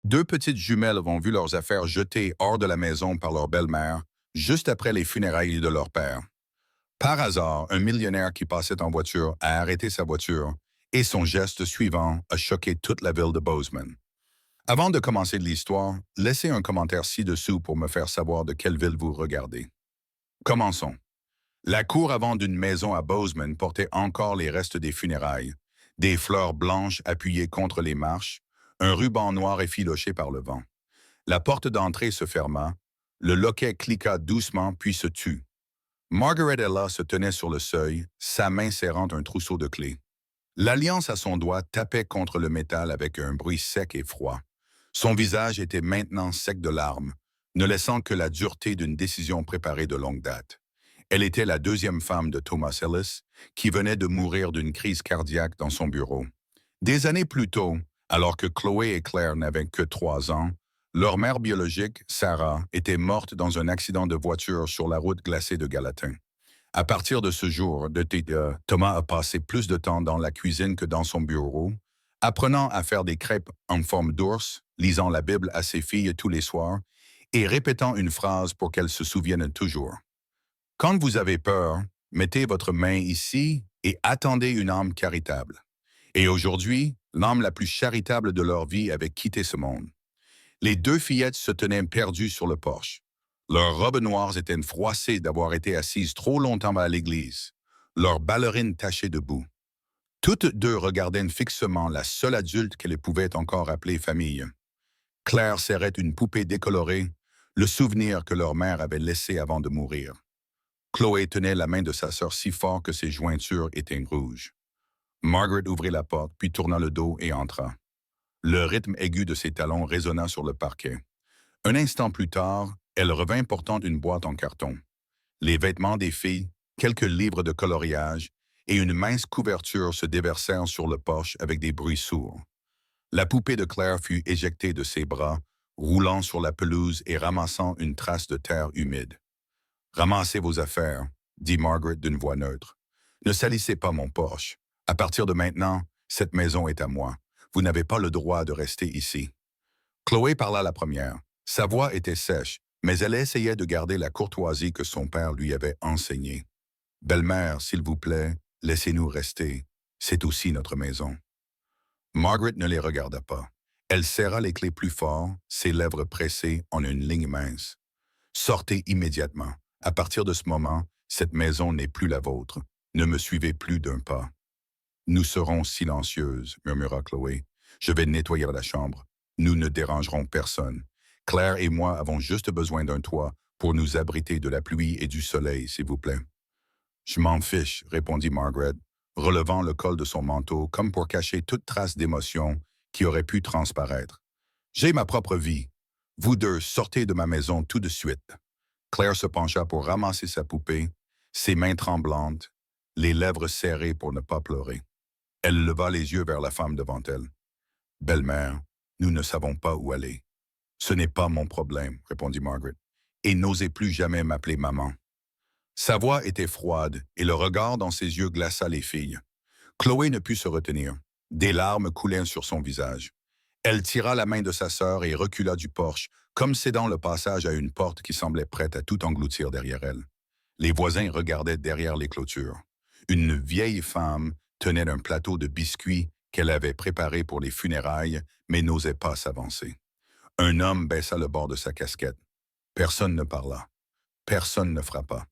Deux petites jumelles ont vu leurs affaires jetées hors de la maison par leur belle-mère, juste après les funérailles de leur père. Par hasard, un millionnaire qui passait en voiture a arrêté sa voiture et son geste suivant a choqué toute la ville de Bozeman. Avant de commencer l'histoire, laissez un commentaire ci-dessous pour me faire savoir de quelle ville vous regardez. Commençons. La cour avant d'une maison à Bozeman portait encore les restes des funérailles, des fleurs blanches appuyées contre les marches, un ruban noir effiloché par le vent. La porte d'entrée se ferma, le loquet cliqua doucement puis se tut. Margaret Ella se tenait sur le seuil, sa main serrant un trousseau de clés. L'alliance à son doigt tapait contre le métal avec un bruit sec et froid. Son visage était maintenant sec de larmes, ne laissant que la dureté d'une décision préparée de longue date. Elle était la deuxième femme de Thomas Ellis, qui venait de mourir d'une crise cardiaque dans son bureau. Des années plus tôt, alors que Chloé et Claire n'avaient que 3 ans, leur mère biologique, Sarah, était morte dans un accident de voiture sur la route glacée de Gallatin. À partir de ce jour, Thomas a passé plus de temps dans la cuisine que dans son bureau, apprenant à faire des crêpes en forme d'ours, lisant la Bible à ses filles tous les soirs et répétant une phrase pour qu'elles se souviennent toujours. Quand vous avez peur, mettez votre main ici et attendez une âme charitable. Et aujourd'hui, l'âme la plus charitable de leur vie avait quitté ce monde. Les deux fillettes se tenaient perdues sur le porche. Leurs robes noires étaient froissées d'avoir été assises trop longtemps à l'église, leurs ballerines tachées de boue. Toutes deux regardaient fixement la seule adulte qu'elles pouvaient encore appeler famille. Claire serrait une poupée décolorée, le souvenir que leur mère avait laissé avant de mourir. Chloé tenait la main de sa sœur si fort que ses jointures étaient rouges. Margaret ouvrit la porte, puis tourna le dos et entra. Le rythme aigu de ses talons résonna sur le parquet. Un instant plus tard, elle revint portant une boîte en carton. Les vêtements des filles, quelques livres de coloriage et une mince couverture se déversèrent sur le porche avec des bruits sourds. La poupée de Claire fut éjectée de ses bras, roulant sur la pelouse et ramassant une trace de terre humide. « Ramassez vos affaires, » dit Margaret d'une voix neutre. « Ne salissez pas mon porche. À partir de maintenant, cette maison est à moi. Vous n'avez pas le droit de rester ici. » Chloé parla la première. Sa voix était sèche, mais elle essayait de garder la courtoisie que son père lui avait enseignée. « Belle-mère, s'il vous plaît, laissez-nous rester. C'est aussi notre maison. » Margaret ne les regarda pas. Elle serra les clés plus fort, ses lèvres pressées en une ligne mince. « Sortez immédiatement. À partir de ce moment, cette maison n'est plus la vôtre. Ne me suivez plus d'un pas. » « Nous serons silencieuses, » murmura Chloé. « Je vais nettoyer la chambre. Nous ne dérangerons personne. Claire et moi avons juste besoin d'un toit pour nous abriter de la pluie et du soleil, s'il vous plaît. »« Je m'en fiche, » répondit Margaret, relevant le col de son manteau comme pour cacher toute trace d'émotion qui aurait pu transparaître. « J'ai ma propre vie. Vous deux sortez de ma maison tout de suite. » Claire se pencha pour ramasser sa poupée, ses mains tremblantes, les lèvres serrées pour ne pas pleurer. Elle leva les yeux vers la femme devant elle. « Belle-mère, nous ne savons pas où aller. »« Ce n'est pas mon problème, » répondit Margaret, « et n'osez plus jamais m'appeler maman. » Sa voix était froide et le regard dans ses yeux glaça les filles. Chloé ne put se retenir. Des larmes coulaient sur son visage. Elle tira la main de sa sœur et recula du porche, comme cédant le passage à une porte qui semblait prête à tout engloutir derrière elle. Les voisins regardaient derrière les clôtures. Une vieille femme tenait un plateau de biscuits qu'elle avait préparé pour les funérailles, mais n'osait pas s'avancer. Un homme baissa le bord de sa casquette. Personne ne parla. Personne ne frappa.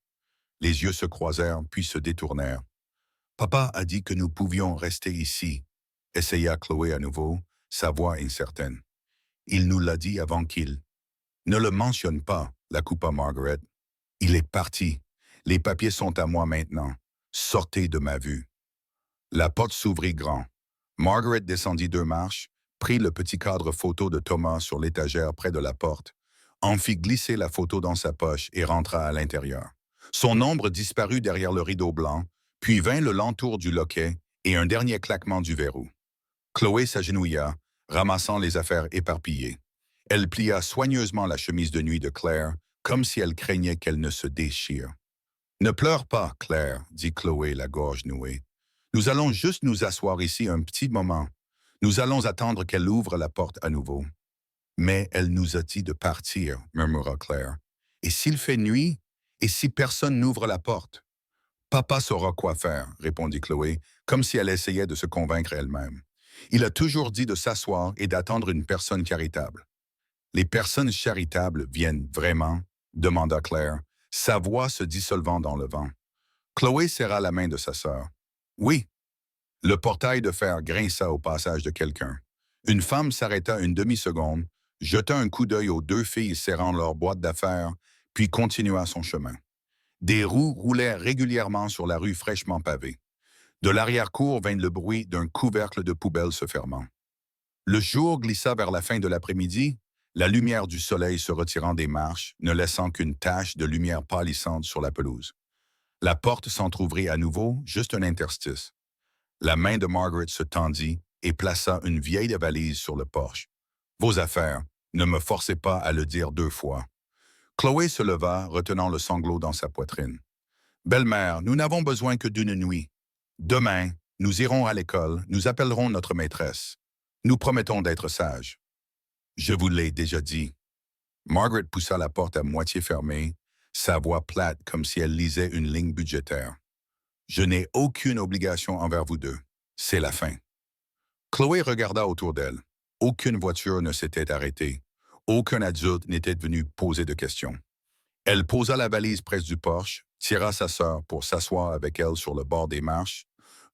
Les yeux se croisèrent, puis se détournèrent. « Papa a dit que nous pouvions rester ici, » essaya Chloé à nouveau, sa voix incertaine. « Il nous l'a dit avant qu'il... » « Ne le mentionne pas, » la coupa Margaret. « Il est parti. Les papiers sont à moi maintenant. Sortez de ma vue. » La porte s'ouvrit grand. Margaret descendit 2 marches, prit le petit cadre photo de Thomas sur l'étagère près de la porte, en fit glisser la photo dans sa poche et rentra à l'intérieur. Son ombre disparut derrière le rideau blanc, puis vint le l'entour du loquet et un dernier claquement du verrou. Chloé s'agenouilla, ramassant les affaires éparpillées. Elle plia soigneusement la chemise de nuit de Claire, comme si elle craignait qu'elle ne se déchire. « Ne pleure pas, Claire, » dit Chloé, la gorge nouée. « Nous allons juste nous asseoir ici un petit moment. Nous allons attendre qu'elle ouvre la porte à nouveau. » Mais elle nous a dit de partir, murmura Claire. Et s'il fait nuit? Et si personne n'ouvre la porte? Papa saura quoi faire, répondit Chloé, comme si elle essayait de se convaincre elle-même. Il a toujours dit de s'asseoir et d'attendre une personne charitable. Les personnes charitables viennent vraiment? Demanda Claire, sa voix se dissolvant dans le vent. Chloé serra la main de sa sœur. Oui. Le portail de fer grinça au passage de quelqu'un. Une femme s'arrêta une demi-seconde, jeta un coup d'œil aux deux filles serrant leur boîte d'affaires, puis continua son chemin. Des roues roulaient régulièrement sur la rue fraîchement pavée. De l'arrière-cour vint le bruit d'un couvercle de poubelle se fermant. Le jour glissa vers la fin de l'après-midi, la lumière du soleil se retirant des marches, ne laissant qu'une tache de lumière pâlissante sur la pelouse. La porte s'entr'ouvrit à nouveau, juste un interstice. La main de Margaret se tendit et plaça une vieille valise sur le porche. « Vos affaires, ne me forcez pas à le dire deux fois. » Chloé se leva, retenant le sanglot dans sa poitrine. « Belle-mère, nous n'avons besoin que d'une nuit. Demain, nous irons à l'école, nous appellerons notre maîtresse. Nous promettons d'être sages. » « Je vous l'ai déjà dit. » Margaret poussa la porte à moitié fermée, sa voix plate comme si elle lisait une ligne budgétaire. « Je n'ai aucune obligation envers vous deux. C'est la fin. » Chloé regarda autour d'elle. Aucune voiture ne s'était arrêtée. Aucun adulte n'était venu poser de questions. Elle posa la valise près du porche, tira sa sœur pour s'asseoir avec elle sur le bord des marches,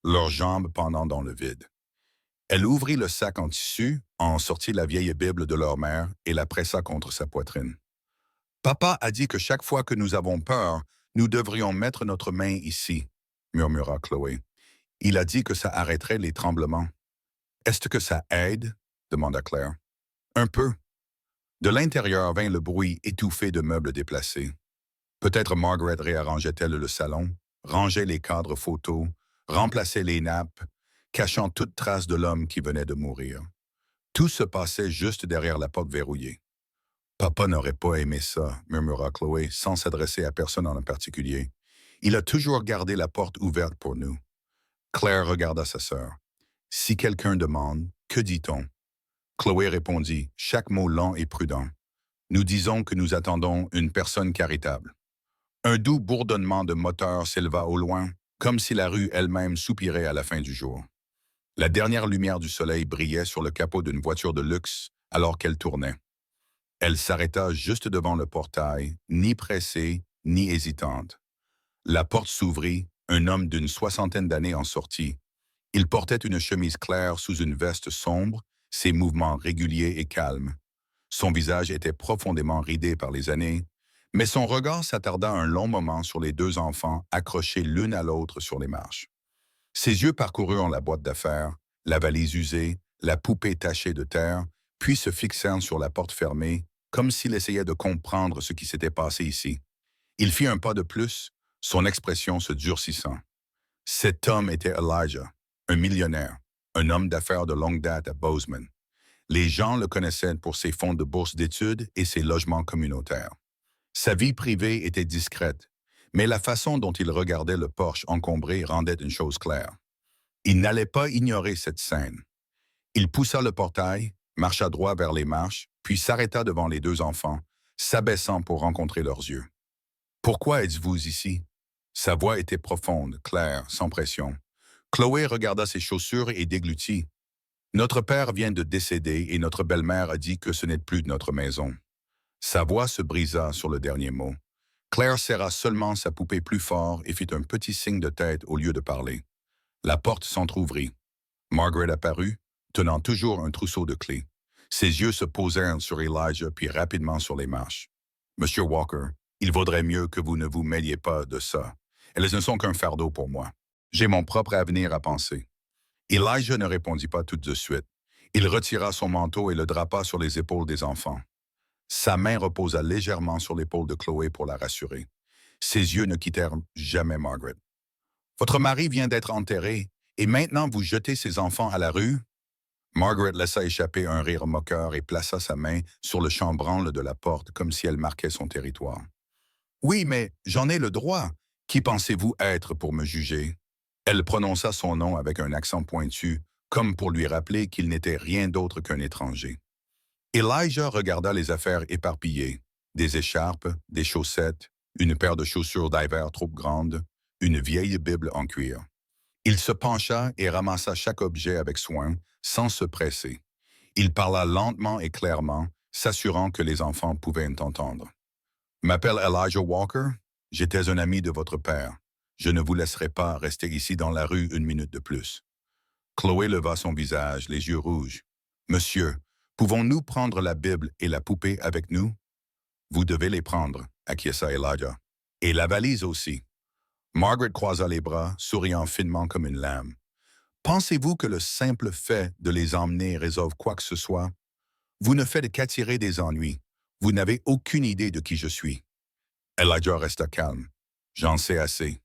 leurs jambes pendant dans le vide. Elle ouvrit le sac en tissu, en sortit la vieille Bible de leur mère et la pressa contre sa poitrine. « Papa a dit que chaque fois que nous avons peur, nous devrions mettre notre main ici, » murmura Chloé. « Il a dit que ça arrêterait les tremblements. »« Est-ce que ça aide? » demanda Claire. « Un peu. » De l'intérieur vint le bruit étouffé de meubles déplacés. Peut-être Margaret réarrangeait-elle le salon, rangeait les cadres photos, remplaçait les nappes, cachant toute trace de l'homme qui venait de mourir. Tout se passait juste derrière la porte verrouillée. « Papa n'aurait pas aimé ça, » murmura Chloé, sans s'adresser à personne en particulier. « Il a toujours gardé la porte ouverte pour nous. » Claire regarda sa sœur. « Si quelqu'un demande, que dit-on? » Chloé répondit, chaque mot lent et prudent. « Nous disons que nous attendons une personne charitable. » Un doux bourdonnement de moteur s'éleva au loin, comme si la rue elle-même soupirait à la fin du jour. La dernière lumière du soleil brillait sur le capot d'une voiture de luxe alors qu'elle tournait. Elle s'arrêta juste devant le portail, ni pressée, ni hésitante. La porte s'ouvrit, un homme d'une soixantaine d'années en sortit. Il portait une chemise claire sous une veste sombre, ses mouvements réguliers et calmes. Son visage était profondément ridé par les années, mais son regard s'attarda un long moment sur les deux enfants accrochés l'une à l'autre sur les marches. Ses yeux parcoururent la boîte d'affaires, la valise usée, la poupée tachée de terre, puis se fixèrent sur la porte fermée, comme s'il essayait de comprendre ce qui s'était passé ici. Il fit un pas de plus, son expression se durcissant. Cet homme était Elijah, un millionnaire, un homme d'affaires de longue date à Bozeman. Les gens le connaissaient pour ses fonds de bourse d'études et ses logements communautaires. Sa vie privée était discrète, mais la façon dont il regardait le porche encombré rendait une chose claire. Il n'allait pas ignorer cette scène. Il poussa le portail, marcha droit vers les marches, puis s'arrêta devant les deux enfants, s'abaissant pour rencontrer leurs yeux. « Pourquoi êtes-vous ici? » Sa voix était profonde, claire, sans pression. Chloé regarda ses chaussures et déglutit. « Notre père vient de décéder et notre belle-mère a dit que ce n'est plus notre maison. » Sa voix se brisa sur le dernier mot. Claire serra seulement sa poupée plus fort et fit un petit signe de tête au lieu de parler. La porte s'entr'ouvrit. Margaret apparut, tenant toujours un trousseau de clés. Ses yeux se posèrent sur Elijah puis rapidement sur les marches. « Monsieur Walker, il vaudrait mieux que vous ne vous mêliez pas de ça. Elles ne sont qu'un fardeau pour moi. J'ai mon propre avenir à penser. » Elijah ne répondit pas tout de suite. Il retira son manteau et le drapa sur les épaules des enfants. Sa main reposa légèrement sur l'épaule de Chloé pour la rassurer. Ses yeux ne quittèrent jamais Margaret. « Votre mari vient d'être enterré, et maintenant vous jetez ses enfants à la rue? » Margaret laissa échapper un rire moqueur et plaça sa main sur le chambranle de la porte comme si elle marquait son territoire. « Oui, mais j'en ai le droit. Qui pensez-vous être pour me juger? » Elle prononça son nom avec un accent pointu, comme pour lui rappeler qu'il n'était rien d'autre qu'un étranger. Elijah regarda les affaires éparpillées, des écharpes, des chaussettes, une paire de chaussures d'hiver trop grande, une vieille Bible en cuir. Il se pencha et ramassa chaque objet avec soin, sans se presser. Il parla lentement et clairement, s'assurant que les enfants pouvaient entendre. M'appelle Elijah Walker. J'étais un ami de votre père. Je ne vous laisserai pas rester ici dans la rue une minute de plus. Chloé leva son visage, les yeux rouges. Monsieur, pouvons-nous prendre la Bible et la poupée avec nous? Vous devez les prendre, acquiesça Elijah. Et la valise aussi. Margaret croisa les bras, souriant finement comme une lame. Pensez-vous que le simple fait de les emmener résolve quoi que ce soit? Vous ne faites qu'attirer des ennuis. Vous n'avez aucune idée de qui je suis. Elijah resta calme. J'en sais assez.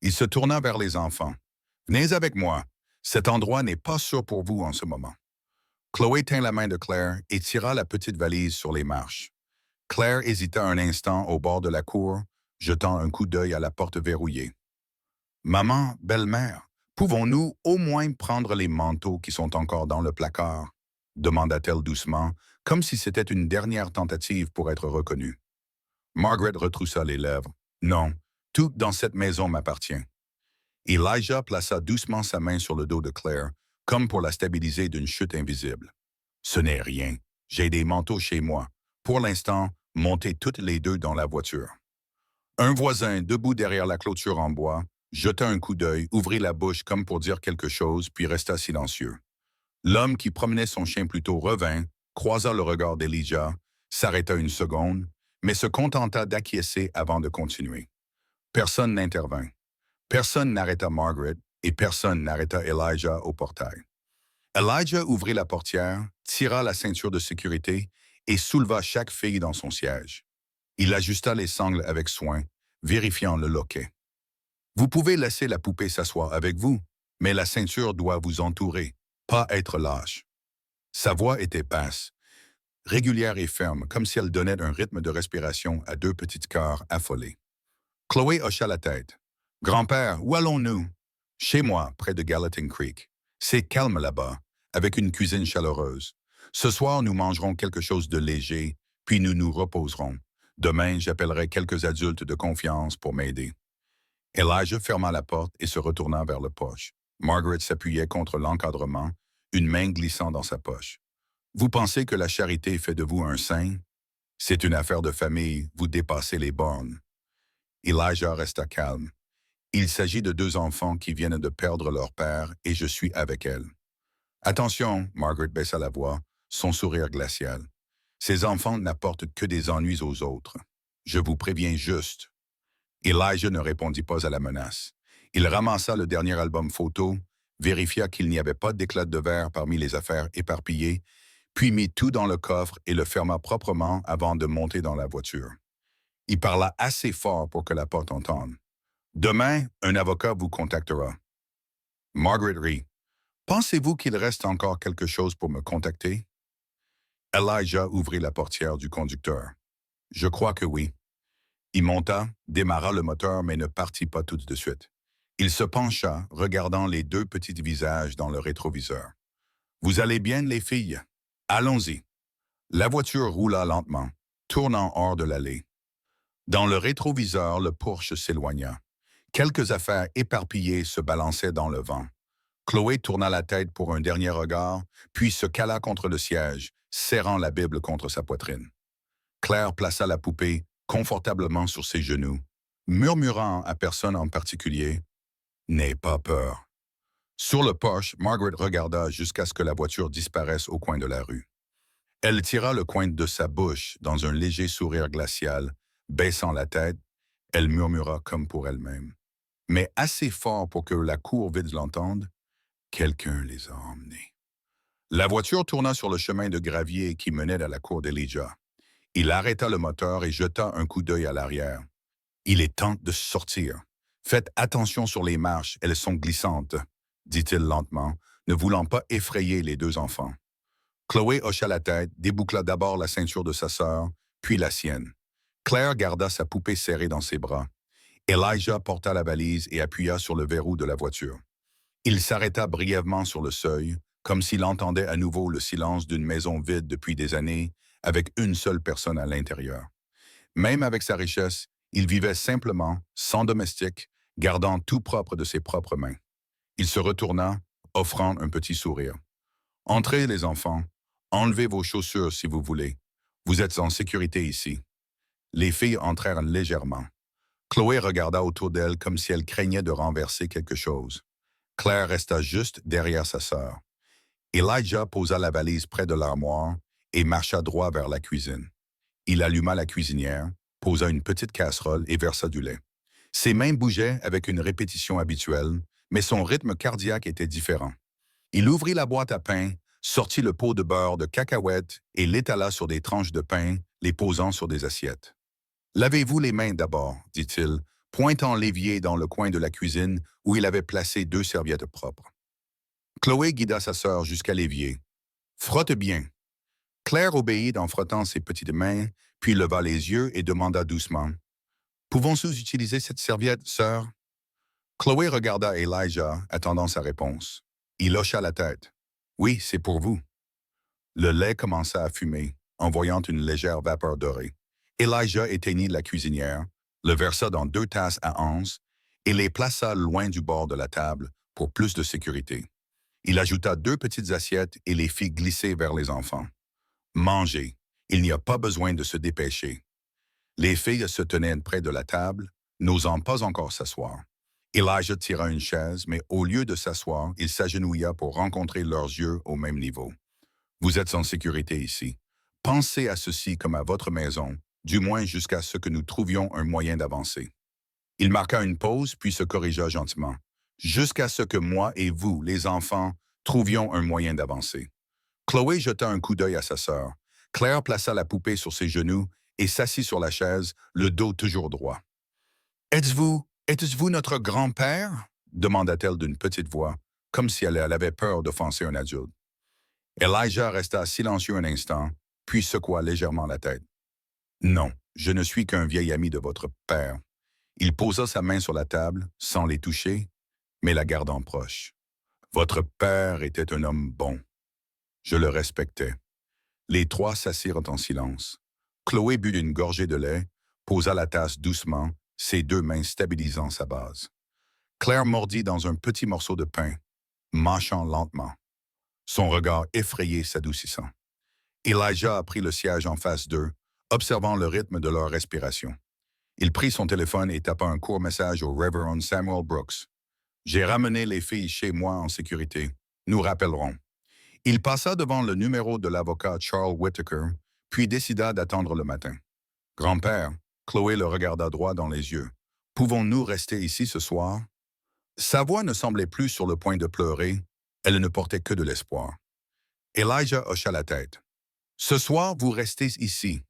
Il se tourna vers les enfants. Venez avec moi. Cet endroit n'est pas sûr pour vous en ce moment. Chloé tint la main de Claire et tira la petite valise sur les marches. Claire hésita un instant au bord de la cour, jetant un coup d'œil à la porte verrouillée. Maman, belle-mère, pouvons-nous au moins prendre les manteaux qui sont encore dans le placard? Demanda-t-elle doucement, comme si c'était une dernière tentative pour être reconnue. Margaret retroussa les lèvres. Non, tout dans cette maison m'appartient. Elijah plaça doucement sa main sur le dos de Claire, comme pour la stabiliser d'une chute invisible. Ce n'est rien. J'ai des manteaux chez moi. Pour l'instant, montez toutes les deux dans la voiture. Un voisin, debout derrière la clôture en bois, jeta un coup d'œil, ouvrit la bouche comme pour dire quelque chose, puis resta silencieux. L'homme qui promenait son chien plutôt revint, croisa le regard d'Elijah, s'arrêta une seconde, mais se contenta d'acquiescer avant de continuer. Personne n'intervint. Personne n'arrêta Margaret et personne n'arrêta Elijah au portail. Elijah ouvrit la portière, tira la ceinture de sécurité et souleva chaque fille dans son siège. Il ajusta les sangles avec soin, vérifiant le loquet. Vous pouvez laisser la poupée s'asseoir avec vous, mais la ceinture doit vous entourer, pas être lâche. Sa voix était basse, régulière et ferme, comme si elle donnait un rythme de respiration à deux petits cœurs affolés. Chloé hocha la tête. « Grand-père, où allons-nous? » »« Chez moi, près de Gallatin Creek. C'est calme là-bas, avec une cuisine chaleureuse. Ce soir, nous mangerons quelque chose de léger, puis nous nous reposerons. Demain, j'appellerai quelques adultes de confiance pour m'aider. » Elijah ferma la porte et se retourna vers le poche. Margaret s'appuyait contre l'encadrement, une main glissant dans sa poche. « Vous pensez que la charité fait de vous un saint? C'est une affaire de famille, vous dépassez les bornes. » Elijah resta calme. Il s'agit de deux enfants qui viennent de perdre leur père et je suis avec elles. Attention, Margaret baissa la voix, son sourire glacial. Ces enfants n'apportent que des ennuis aux autres. Je vous préviens juste. Elijah ne répondit pas à la menace. Il ramassa le dernier album photo, vérifia qu'il n'y avait pas d'éclat de verre parmi les affaires éparpillées, puis mit tout dans le coffre et le ferma proprement avant de monter dans la voiture. Il parla assez fort pour que la porte entende. « Demain, un avocat vous contactera. » Margaret rit. « Pensez-vous qu'il reste encore quelque chose pour me contacter? » Elijah ouvrit la portière du conducteur. « Je crois que oui. » Il monta, démarra le moteur, mais ne partit pas tout de suite. Il se pencha, regardant les deux petits visages dans le rétroviseur. « Vous allez bien, les filles? Allons-y. » La voiture roula lentement, tournant hors de l'allée. Dans le rétroviseur, le Porsche s'éloigna. Quelques affaires éparpillées se balançaient dans le vent. Chloé tourna la tête pour un dernier regard, puis se cala contre le siège, serrant la Bible contre sa poitrine. Claire plaça la poupée confortablement sur ses genoux, murmurant à personne en particulier « N'aie pas peur ». Sur le porche, Margaret regarda jusqu'à ce que la voiture disparaisse au coin de la rue. Elle tira le coin de sa bouche dans un léger sourire glacial, baissant la tête, elle murmura comme pour elle-même. Mais assez fort pour que la cour vide l'entende, « Quelqu'un les a emmenés. » La voiture tourna sur le chemin de gravier qui menait à la cour d'Elijah. Il arrêta le moteur et jeta un coup d'œil à l'arrière. « Il est temps de sortir. Faites attention sur les marches, elles sont glissantes, » dit-il lentement, ne voulant pas effrayer les deux enfants. Chloé hocha la tête, déboucla d'abord la ceinture de sa sœur, puis la sienne. Claire garda sa poupée serrée dans ses bras. Elijah porta la valise et appuya sur le verrou de la voiture. Il s'arrêta brièvement sur le seuil, comme s'il entendait à nouveau le silence d'une maison vide depuis des années, avec une seule personne à l'intérieur. Même avec sa richesse, il vivait simplement, sans domestique, gardant tout propre de ses propres mains. Il se retourna, offrant un petit sourire. Entrez, les enfants. Enlevez vos chaussures si vous voulez. Vous êtes en sécurité ici. Les filles entrèrent légèrement. Chloé regarda autour d'elle comme si elle craignait de renverser quelque chose. Claire resta juste derrière sa sœur. Elijah posa la valise près de l'armoire et marcha droit vers la cuisine. Il alluma la cuisinière, posa une petite casserole et versa du lait. Ses mains bougeaient avec une répétition habituelle, mais son rythme cardiaque était différent. Il ouvrit la boîte à pain, sortit le pot de beurre de cacahuètes et l'étala sur des tranches de pain, les posant sur des assiettes. Lavez-vous les mains d'abord, dit-il, pointant l'évier dans le coin de la cuisine où il avait placé 2 serviettes propres. Chloé guida sa sœur jusqu'à l'évier. Frotte bien. Claire obéit en frottant ses petites mains, puis leva les yeux et demanda doucement. Pouvons-nous utiliser cette serviette, sœur? Chloé regarda Elijah, attendant sa réponse. Il hocha la tête. Oui, c'est pour vous. Le lait commença à fumer, envoyant une légère vapeur dorée. Elijah éteignit la cuisinière, le versa dans 2 tasses à anse et les plaça loin du bord de la table pour plus de sécurité. Il ajouta 2 petites assiettes et les fit glisser vers les enfants. Mangez, il n'y a pas besoin de se dépêcher. Les filles se tenaient près de la table, n'osant pas encore s'asseoir. Elijah tira une chaise, mais au lieu de s'asseoir, il s'agenouilla pour rencontrer leurs yeux au même niveau. Vous êtes en sécurité ici. Pensez à ceci comme à votre maison, du moins jusqu'à ce que nous trouvions un moyen d'avancer. Il marqua une pause, puis se corrigea gentiment. Jusqu'à ce que moi et vous, les enfants, trouvions un moyen d'avancer. Chloé jeta un coup d'œil à sa sœur. Claire plaça la poupée sur ses genoux et s'assit sur la chaise, le dos toujours droit. Êtes-vous notre grand-père? Demanda-t-elle d'une petite voix, comme si elle avait peur d'offenser un adulte. Elijah resta silencieux un instant, puis secoua légèrement la tête. Non, je ne suis qu'un vieil ami de votre père. Il posa sa main sur la table, sans les toucher, mais la gardant proche. Votre père était un homme bon. Je le respectais. Les 3 s'assirent en silence. Chloé but d'une gorgée de lait, posa la tasse doucement, ses 2 mains stabilisant sa base. Claire mordit dans un petit morceau de pain, mâchant lentement, son regard effrayé s'adoucissant. Elijah a pris le siège en face d'eux, observant le rythme de leur respiration. Il prit son téléphone et tapa un court message au Reverend Samuel Brooks. « J'ai ramené les filles chez moi en sécurité. Nous rappellerons. » Il passa devant le numéro de l'avocat Charles Whittaker, puis décida d'attendre le matin. « Grand-père, » Chloé le regarda droit dans les yeux. « Pouvons-nous rester ici ce soir? » Sa voix ne semblait plus sur le point de pleurer, elle ne portait que de l'espoir. Elijah hocha la tête. « Ce soir, vous restez ici,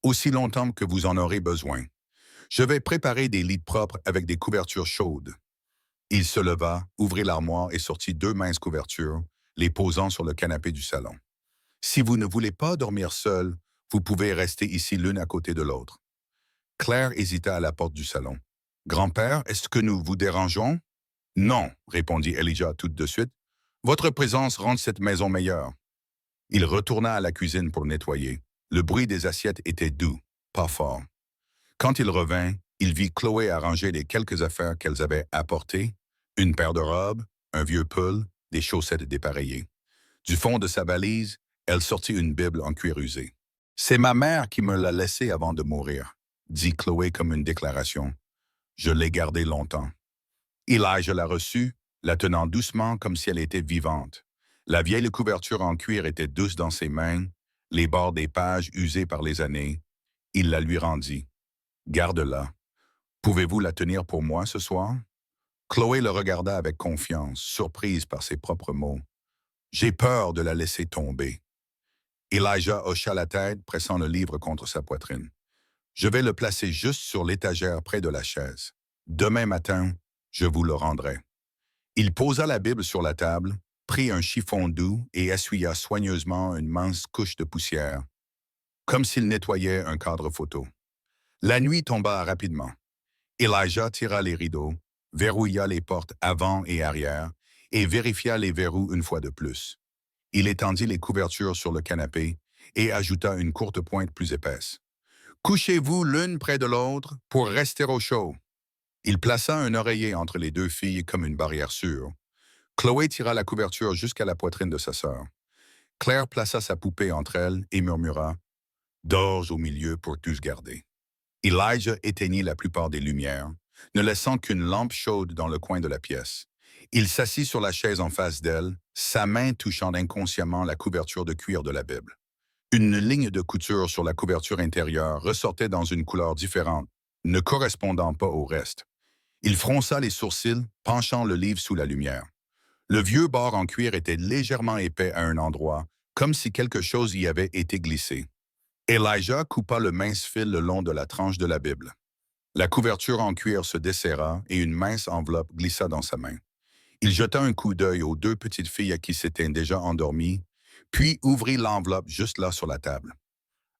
aussi longtemps que vous en aurez besoin. Je vais préparer des lits propres avec des couvertures chaudes. » Il se leva, ouvrit l'armoire et sortit 2 minces couvertures, les posant sur le canapé du salon. « Si vous ne voulez pas dormir seul, vous pouvez rester ici l'une à côté de l'autre. » Claire hésita à la porte du salon. « Grand-père, est-ce que nous vous dérangeons? »« Non, » répondit Elijah tout de suite. « Votre présence rend cette maison meilleure. » Il retourna à la cuisine pour nettoyer. Le bruit des assiettes était doux, pas fort. Quand il revint, il vit Chloé arranger les quelques affaires qu'elles avaient apportées, une paire de robes, un vieux pull, des chaussettes dépareillées. Du fond de sa valise, elle sortit une Bible en cuir usé. « C'est ma mère qui me l'a laissée avant de mourir, » dit Chloé comme une déclaration. « Je l'ai gardée longtemps. » Elijah la reçut, la tenant doucement comme si elle était vivante. La vieille couverture en cuir était douce dans ses mains, les bords des pages usés par les années. Il la lui rendit. « Garde-la. Pouvez-vous la tenir pour moi ce soir? » Chloé le regarda avec confiance, surprise par ses propres mots. « J'ai peur de la laisser tomber. » Elijah hocha la tête, pressant le livre contre sa poitrine. « Je vais le placer juste sur l'étagère près de la chaise. Demain matin, je vous le rendrai. » Il posa la Bible sur la table, prit un chiffon doux et essuya soigneusement une mince couche de poussière, comme s'il nettoyait un cadre photo. La nuit tomba rapidement. Elijah tira les rideaux, verrouilla les portes avant et arrière et vérifia les verrous une fois de plus. Il étendit les couvertures sur le canapé et ajouta une courte pointe plus épaisse. Couchez-vous l'une près de l'autre pour rester au chaud. Il plaça un oreiller entre les deux filles comme une barrière sûre. Chloé tira la couverture jusqu'à la poitrine de sa sœur. Claire plaça sa poupée entre elles et murmura « D'orge au milieu pour tous garder ». Elijah éteignit la plupart des lumières, ne laissant qu'une lampe chaude dans le coin de la pièce. Il s'assit sur la chaise en face d'elle, sa main touchant inconsciemment la couverture de cuir de la Bible. Une ligne de couture sur la couverture intérieure ressortait dans une couleur différente, ne correspondant pas au reste. Il fronça les sourcils, penchant le livre sous la lumière. Le vieux bord en cuir était légèrement épais à un endroit, comme si quelque chose y avait été glissé. Elijah coupa le mince fil le long de la tranche de la Bible. La couverture en cuir se desserra et une mince enveloppe glissa dans sa main. Il jeta un coup d'œil aux deux petites filles qui s'étaient déjà endormies, puis ouvrit l'enveloppe juste là sur la table.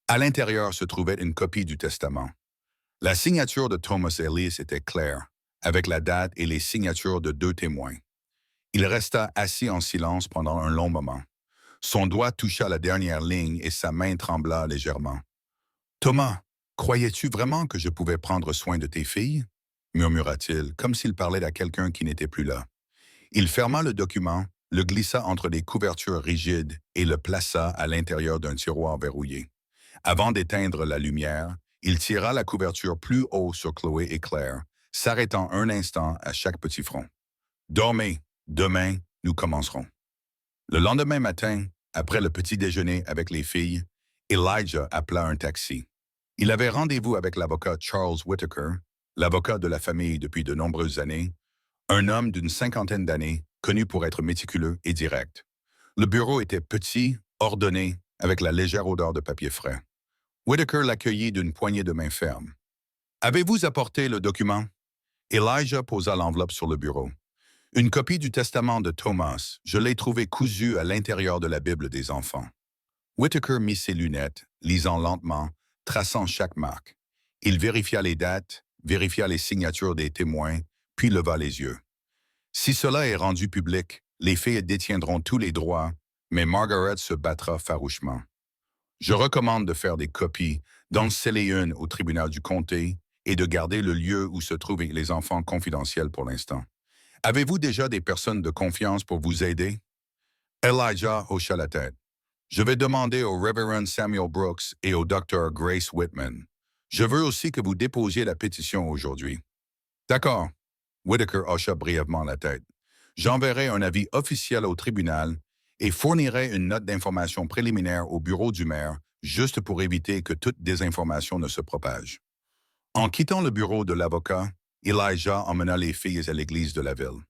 À l'intérieur se trouvait une copie du Testament. La signature de Thomas Ellis était claire, avec la date et les signatures de deux témoins. Il resta assis en silence pendant un long moment. Son doigt toucha la dernière ligne et sa main trembla légèrement. « Thomas, croyais-tu vraiment que je pouvais prendre soin de tes filles ?» murmura-t-il, comme s'il parlait à quelqu'un qui n'était plus là. Il ferma le document, le glissa entre les couvertures rigides et le plaça à l'intérieur d'un tiroir verrouillé. Avant d'éteindre la lumière, il tira la couverture plus haut sur Chloé et Claire, s'arrêtant un instant à chaque petit front. « Dormez, demain, nous commencerons. » Le lendemain matin, après le petit déjeuner avec les filles, Elijah appela un taxi. Il avait rendez-vous avec l'avocat Charles Whitaker, l'avocat de la famille depuis de nombreuses années, un homme d'une cinquantaine d'années, connu pour être méticuleux et direct. Le bureau était petit, ordonné, avec la légère odeur de papier frais. Whitaker l'accueillit d'une poignée de main ferme. « Avez-vous apporté le document? » Elijah posa l'enveloppe sur le bureau. « Une copie du testament de Thomas. Je l'ai trouvé cousu à l'intérieur de la Bible des enfants. » Whitaker mit ses lunettes, lisant lentement, traçant chaque marque. Il vérifia les dates, vérifia les signatures des témoins, puis leva les yeux. « Si cela est rendu public, les filles détiendront tous les droits, mais Margaret se battra farouchement. Je recommande de faire des copies, d'en sceller une au tribunal du comté et de garder le lieu où se trouvent les enfants confidentiels pour l'instant. Avez-vous déjà des personnes de confiance pour vous aider? » Elijah hocha la tête. « Je vais demander au Reverend Samuel Brooks et au Dr. Grace Whitman. Je veux aussi que vous déposiez la pétition aujourd'hui. » « D'accord. » Whitaker hocha brièvement la tête. « J'enverrai un avis officiel au tribunal et fournirai une note d'information préliminaire au bureau du maire, juste pour éviter que toute désinformation ne se propage. » En quittant le bureau de l'avocat, Elijah emmena les filles à l'église de la ville.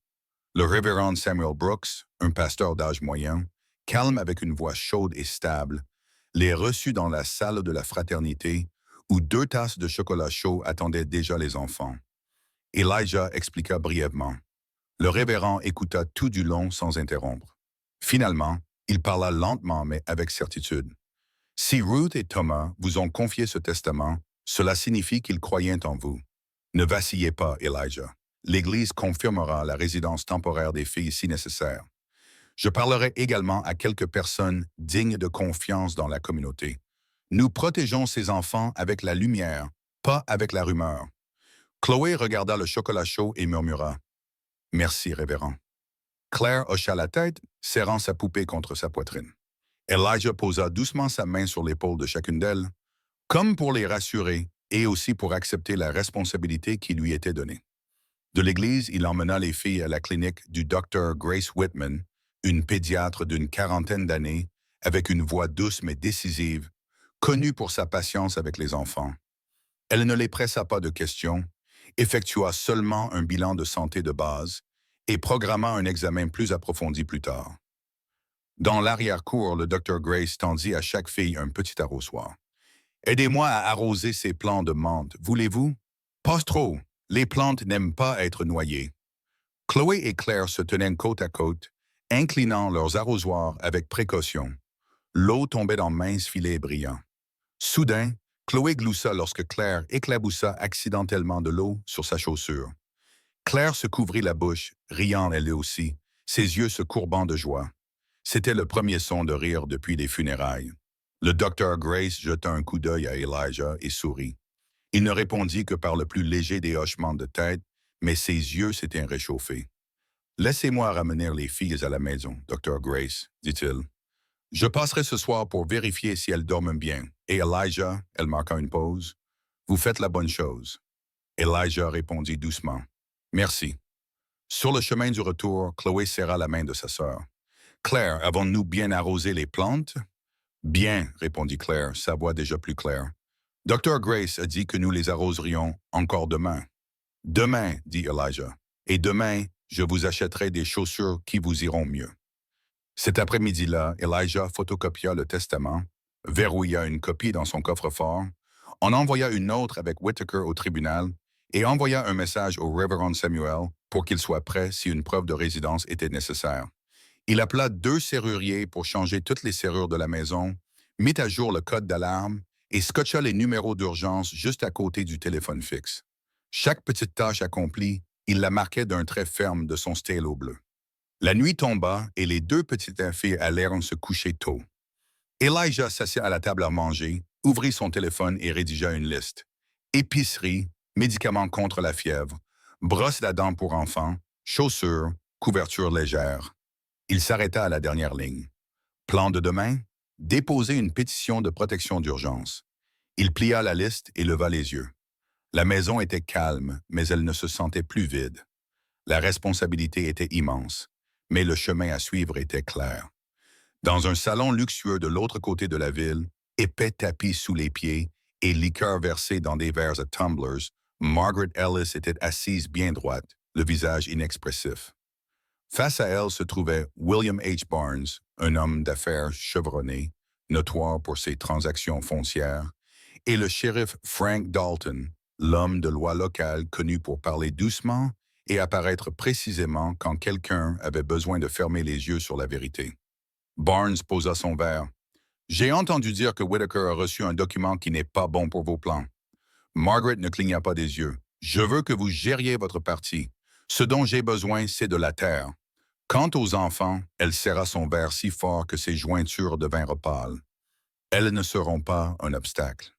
Le révérend Samuel Brooks, un pasteur d'âge moyen, calme avec une voix chaude et stable, les reçut dans la salle de la fraternité où 2 tasses de chocolat chaud attendaient déjà les enfants. Elijah expliqua brièvement. Le révérend écouta tout du long sans interrompre. Finalement, il parla lentement mais avec certitude. « Si Ruth et Thomas vous ont confié ce testament, cela signifie qu'ils croyaient en vous. Ne vacillez pas, Elijah. L'Église confirmera la résidence temporaire des filles si nécessaire. Je parlerai également à quelques personnes dignes de confiance dans la communauté. Nous protégeons ces enfants avec la lumière, pas avec la rumeur. » Chloé regarda le chocolat chaud et murmura « Merci, révérend. » Claire hocha la tête, serrant sa poupée contre sa poitrine. Elijah posa doucement sa main sur l'épaule de chacune d'elles, comme pour les rassurer et aussi pour accepter la responsabilité qui lui était donnée. De l'église, il emmena les filles à la clinique du Dr. Grace Whitman, une pédiatre d'une 40aine d'années, avec une voix douce mais décisive, connue pour sa patience avec les enfants. Elle ne les pressa pas de questions, effectua seulement un bilan de santé de base et programma un examen plus approfondi plus tard. Dans l'arrière-cour, le Dr. Grace tendit à chaque fille un petit arrosoir. « Aidez-moi à arroser ces plants de menthe, voulez-vous? »« Pas trop, les plantes n'aiment pas être noyées. » Chloé et Claire se tenaient côte à côte, inclinant leurs arrosoirs avec précaution. L'eau tombait dans minces filets brillants. Soudain, Chloé gloussa lorsque Claire éclaboussa accidentellement de l'eau sur sa chaussure. Claire se couvrit la bouche, riant elle aussi, ses yeux se courbant de joie. C'était le premier son de rire depuis les funérailles. Le docteur Grace jeta un coup d'œil à Elijah et sourit. Il ne répondit que par le plus léger des hochements de tête, mais ses yeux s'étaient réchauffés. Laissez-moi ramener les filles à la maison, docteur Grace, dit-il. Je passerai ce soir pour vérifier si elles dorment bien. Et Elijah, elle marqua une pause. Vous faites la bonne chose. Elijah répondit doucement. Merci. Sur le chemin du retour, Chloé serra la main de sa sœur. Claire, avons-nous bien arrosé les plantes? Bien, répondit Claire, sa voix déjà plus claire. Docteur Grace a dit que nous les arroserions encore demain. Demain, dit Elijah. Et demain, je vous achèterai des chaussures qui vous iront mieux. Cet après-midi-là, Elijah photocopia le testament, verrouilla une copie dans son coffre-fort, en envoya une autre avec Whittaker au tribunal et envoya un message au Révérend Samuel pour qu'il soit prêt si une preuve de résidence était nécessaire. Il appela 2 serruriers pour changer toutes les serrures de la maison, mit à jour le code d'alarme et scotcha les numéros d'urgence juste à côté du téléphone fixe. Chaque petite tâche accomplie, il la marquait d'un trait ferme de son stylo bleu. La nuit tomba et les 2 petites filles allèrent se coucher tôt. Elijah s'assit à la table à manger, ouvrit son téléphone et rédigea une liste. Épicerie, médicaments contre la fièvre, brosse à dents pour enfants, chaussures, couverture légère. Il s'arrêta à la dernière ligne. Plan de demain? Déposer une pétition de protection d'urgence. Il plia la liste et leva les yeux. La maison était calme, mais elle ne se sentait plus vide. La responsabilité était immense, mais le chemin à suivre était clair. Dans un salon luxueux de l'autre côté de la ville, épais tapis sous les pieds et liqueur versée dans des verres à tumblers, Margaret Ellis était assise bien droite, le visage inexpressif. Face à elle se trouvait William H. Barnes, un homme d'affaires chevronné, notoire pour ses transactions foncières, et le shérif Frank Dalton, l'homme de loi local connu pour parler doucement et apparaître précisément quand quelqu'un avait besoin de fermer les yeux sur la vérité. Barnes posa son verre. « J'ai entendu dire que Whittaker a reçu un document qui n'est pas bon pour vos plans. » Margaret ne cligna pas des yeux. « Je veux que vous gériez votre partie. Ce dont j'ai besoin, c'est de la terre. » Quant aux enfants, elle serra son verre si fort que ses jointures devinrent pâles. « Elles ne seront pas un obstacle. »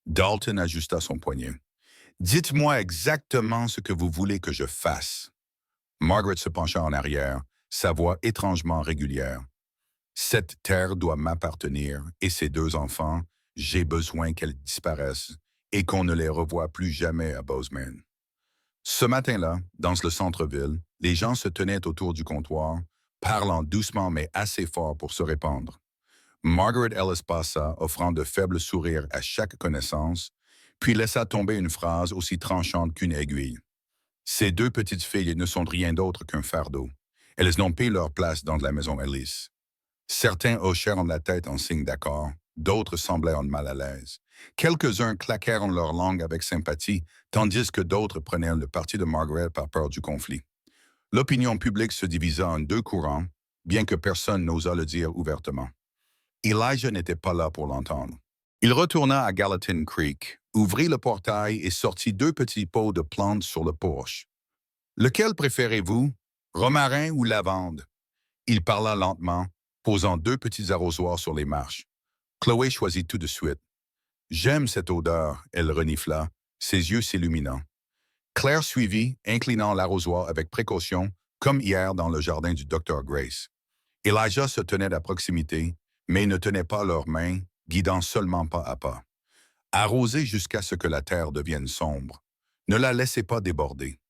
Dalton ajusta son poignet. « Dites-moi exactement ce que vous voulez que je fasse. » Margaret se pencha en arrière, sa voix étrangement régulière. « Cette terre doit m'appartenir et ces 2 enfants, j'ai besoin qu'elles disparaissent et qu'on ne les revoie plus jamais à Bozeman. » Ce matin-là, dans le centre-ville, les gens se tenaient autour du comptoir, parlant doucement mais assez fort pour se répandre. Margaret Ellis passa, offrant de faibles sourires à chaque connaissance, puis laissa tomber une phrase aussi tranchante qu'une aiguille. Ces 2 petites filles ne sont rien d'autre qu'un fardeau. Elles n'ont pas leur place dans la maison Ellis. Certains hochèrent la tête en signe d'accord, d'autres semblaient en mal à l'aise. Quelques-uns claquèrent leur langue avec sympathie, tandis que d'autres prenaient le parti de Margaret par peur du conflit. L'opinion publique se divisa en 2 courants, bien que personne n'osât le dire ouvertement. Elijah n'était pas là pour l'entendre. Il retourna à Gallatin Creek, ouvrit le portail et sortit 2 petits pots de plantes sur le porche. « Lequel préférez-vous, romarin ou lavande? » Il parla lentement, posant 2 petits arrosoirs sur les marches. Chloé choisit tout de suite. « J'aime cette odeur, » elle renifla, ses yeux s'illuminant. Claire suivit, inclinant l'arrosoir avec précaution, comme hier dans le jardin du docteur Grace. Elijah se tenait à proximité, mais ne tenait pas leurs mains, guidant seulement pas à pas. Arrosez jusqu'à ce que la terre devienne sombre. Ne la laissez pas déborder.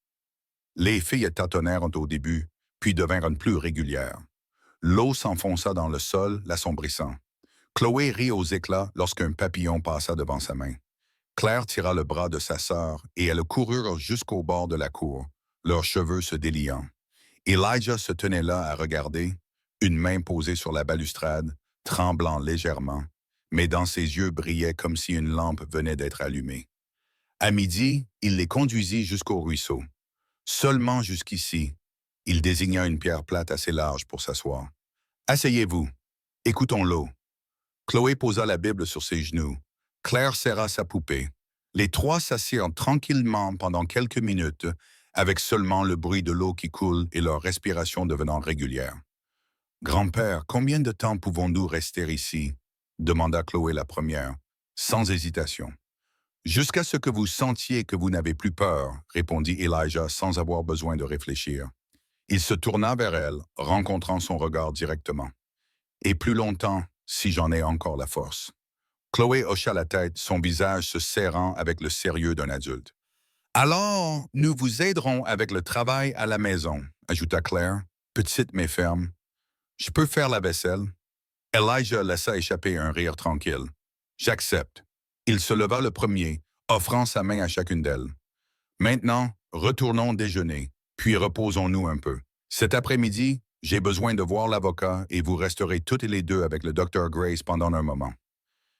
Les filles tâtonnèrent au début, puis devinrent plus régulières. L'eau s'enfonça dans le sol, l'assombrissant. Chloé rit aux éclats lorsqu'un papillon passa devant sa main. Claire tira le bras de sa sœur et elles coururent jusqu'au bord de la cour, leurs cheveux se déliant. Elijah se tenait là à regarder, une main posée sur la balustrade, tremblant légèrement, mais dans ses yeux brillait comme si une lampe venait d'être allumée. À midi, il les conduisit jusqu'au ruisseau. Seulement jusqu'ici, il désigna une pierre plate assez large pour s'asseoir. « Asseyez-vous. Écoutons l'eau. » Chloé posa la Bible sur ses genoux. Claire serra sa poupée. Les 3 s'assirent tranquillement pendant quelques minutes, avec seulement le bruit de l'eau qui coule et leur respiration devenant régulière. « Grand-père, combien de temps pouvons-nous rester ici? Demanda Chloé la première, sans hésitation. Jusqu'à ce que vous sentiez que vous n'avez plus peur, répondit Elijah sans avoir besoin de réfléchir. Il se tourna vers elle, rencontrant son regard directement. Et plus longtemps, si j'en ai encore la force. Chloé hocha la tête, son visage se serrant avec le sérieux d'un adulte. Alors, nous vous aiderons avec le travail à la maison, ajouta Claire, petite mais ferme. Je peux faire la vaisselle? Elijah laissa échapper un rire tranquille. J'accepte. Il se leva le premier, offrant sa main à chacune d'elles. Maintenant, retournons déjeuner, puis reposons-nous un peu. Cet après-midi, j'ai besoin de voir l'avocat et vous resterez toutes les deux avec le Dr. Grace pendant un moment.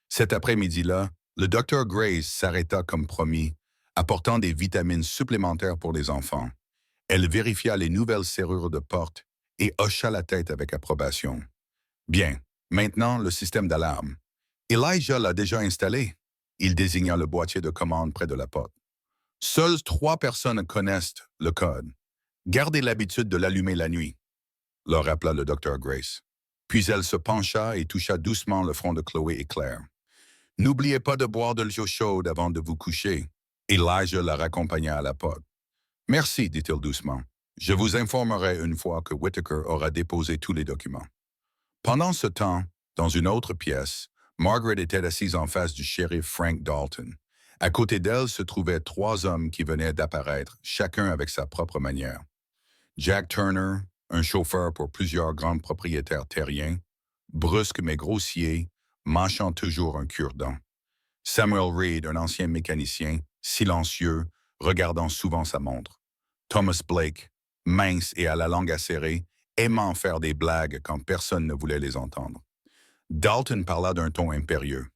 Cet après-midi-là, le Dr. Grace s'arrêta comme promis, apportant des vitamines supplémentaires pour les enfants. Elle vérifia les nouvelles serrures de porte et hocha la tête avec approbation. Bien, maintenant le système d'alarme. Elijah l'a déjà installé. Il désigna le boîtier de commande près de la porte. Seules 3 personnes connaissent le code. Gardez l'habitude de l'allumer la nuit, leur rappela le Dr. Grace. Puis elle se pencha et toucha doucement le front de Chloé et Claire. N'oubliez pas de boire de l'eau chaude avant de vous coucher. Elijah la raccompagna à la porte. Merci, dit-il doucement. Je vous informerai une fois que Whittaker aura déposé tous les documents. Pendant ce temps, dans une autre pièce, Margaret était assise en face du shérif Frank Dalton. À côté d'elle se trouvaient 3 hommes qui venaient d'apparaître, chacun avec sa propre manière. Jack Turner, un chauffeur pour plusieurs grands propriétaires terriens, brusque mais grossier, mâchant toujours un cure-dent. Samuel Reed, un ancien mécanicien, silencieux, regardant souvent sa montre. Thomas Blake, mince et à la langue acérée, aimant faire des blagues quand personne ne voulait les entendre. Dalton parla d'un ton impérieux.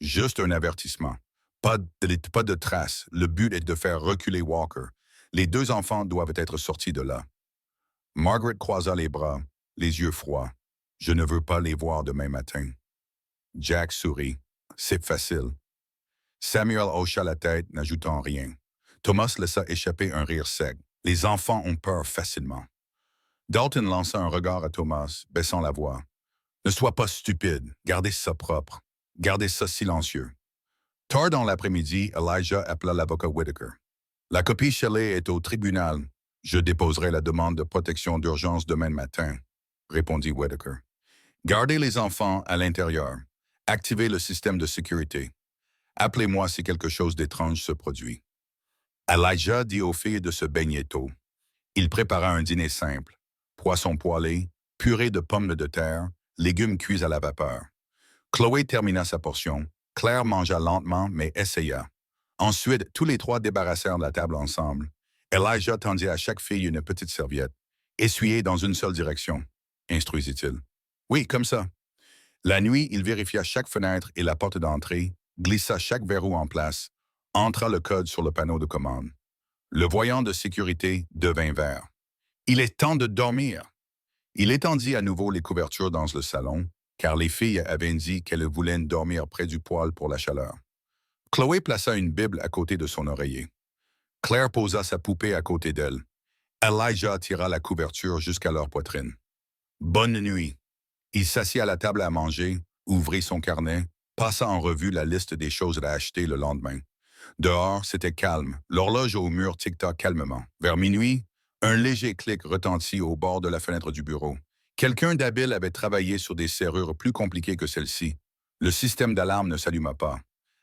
Juste un avertissement. Pas de traces. Le but est de faire reculer Walker. Les 2 enfants doivent être sortis de là. Margaret croisa les bras, les yeux froids. Je ne veux pas les voir demain matin. Jack sourit. C'est facile. Samuel hocha la tête, n'ajoutant rien. Thomas laissa échapper un rire sec. Les enfants ont peur facilement. Dalton lança un regard à Thomas, baissant la voix. Ne sois pas stupide. Gardez ça propre. Gardez ça silencieux. Tard dans l'après-midi, Elijah appela l'avocat Whittaker. La copie Shelley est au tribunal. Je déposerai la demande de protection d'urgence demain matin, répondit Whittaker. Gardez les enfants à l'intérieur. Activez le système de sécurité. Appelez-moi si quelque chose d'étrange se produit. Elijah dit aux filles de se baigner tôt. Il prépara un dîner simple. Poisson poêlé, purée de pommes de terre, légumes cuits à la vapeur. Chloé termina sa portion. Claire mangea lentement, mais essaya. Ensuite, tous les 3 débarrassèrent la table ensemble. Elijah tendit à chaque fille une petite serviette. Essuyez dans une seule direction, instruisit-il. Oui, comme ça. La nuit, il vérifia chaque fenêtre et la porte d'entrée, glissa chaque verrou en place, entra le code sur le panneau de commande. Le voyant de sécurité devint vert. Il est temps de dormir. Il étendit à nouveau les couvertures dans le salon, car les filles avaient dit qu'elles voulaient dormir près du poêle pour la chaleur. Chloé plaça une Bible à côté de son oreiller. Claire posa sa poupée à côté d'elle. Elijah tira la couverture jusqu'à leur poitrine. Bonne nuit. Il s'assit à la table à manger, ouvrit son carnet, passa en revue la liste des choses à acheter le lendemain. Dehors, c'était calme. L'horloge au mur ticta calmement. Vers minuit, un léger clic retentit au bord de la fenêtre du bureau. Quelqu'un d'habile avait travaillé sur des serrures plus compliquées que celle-ci. Le système d'alarme ne s'alluma pas.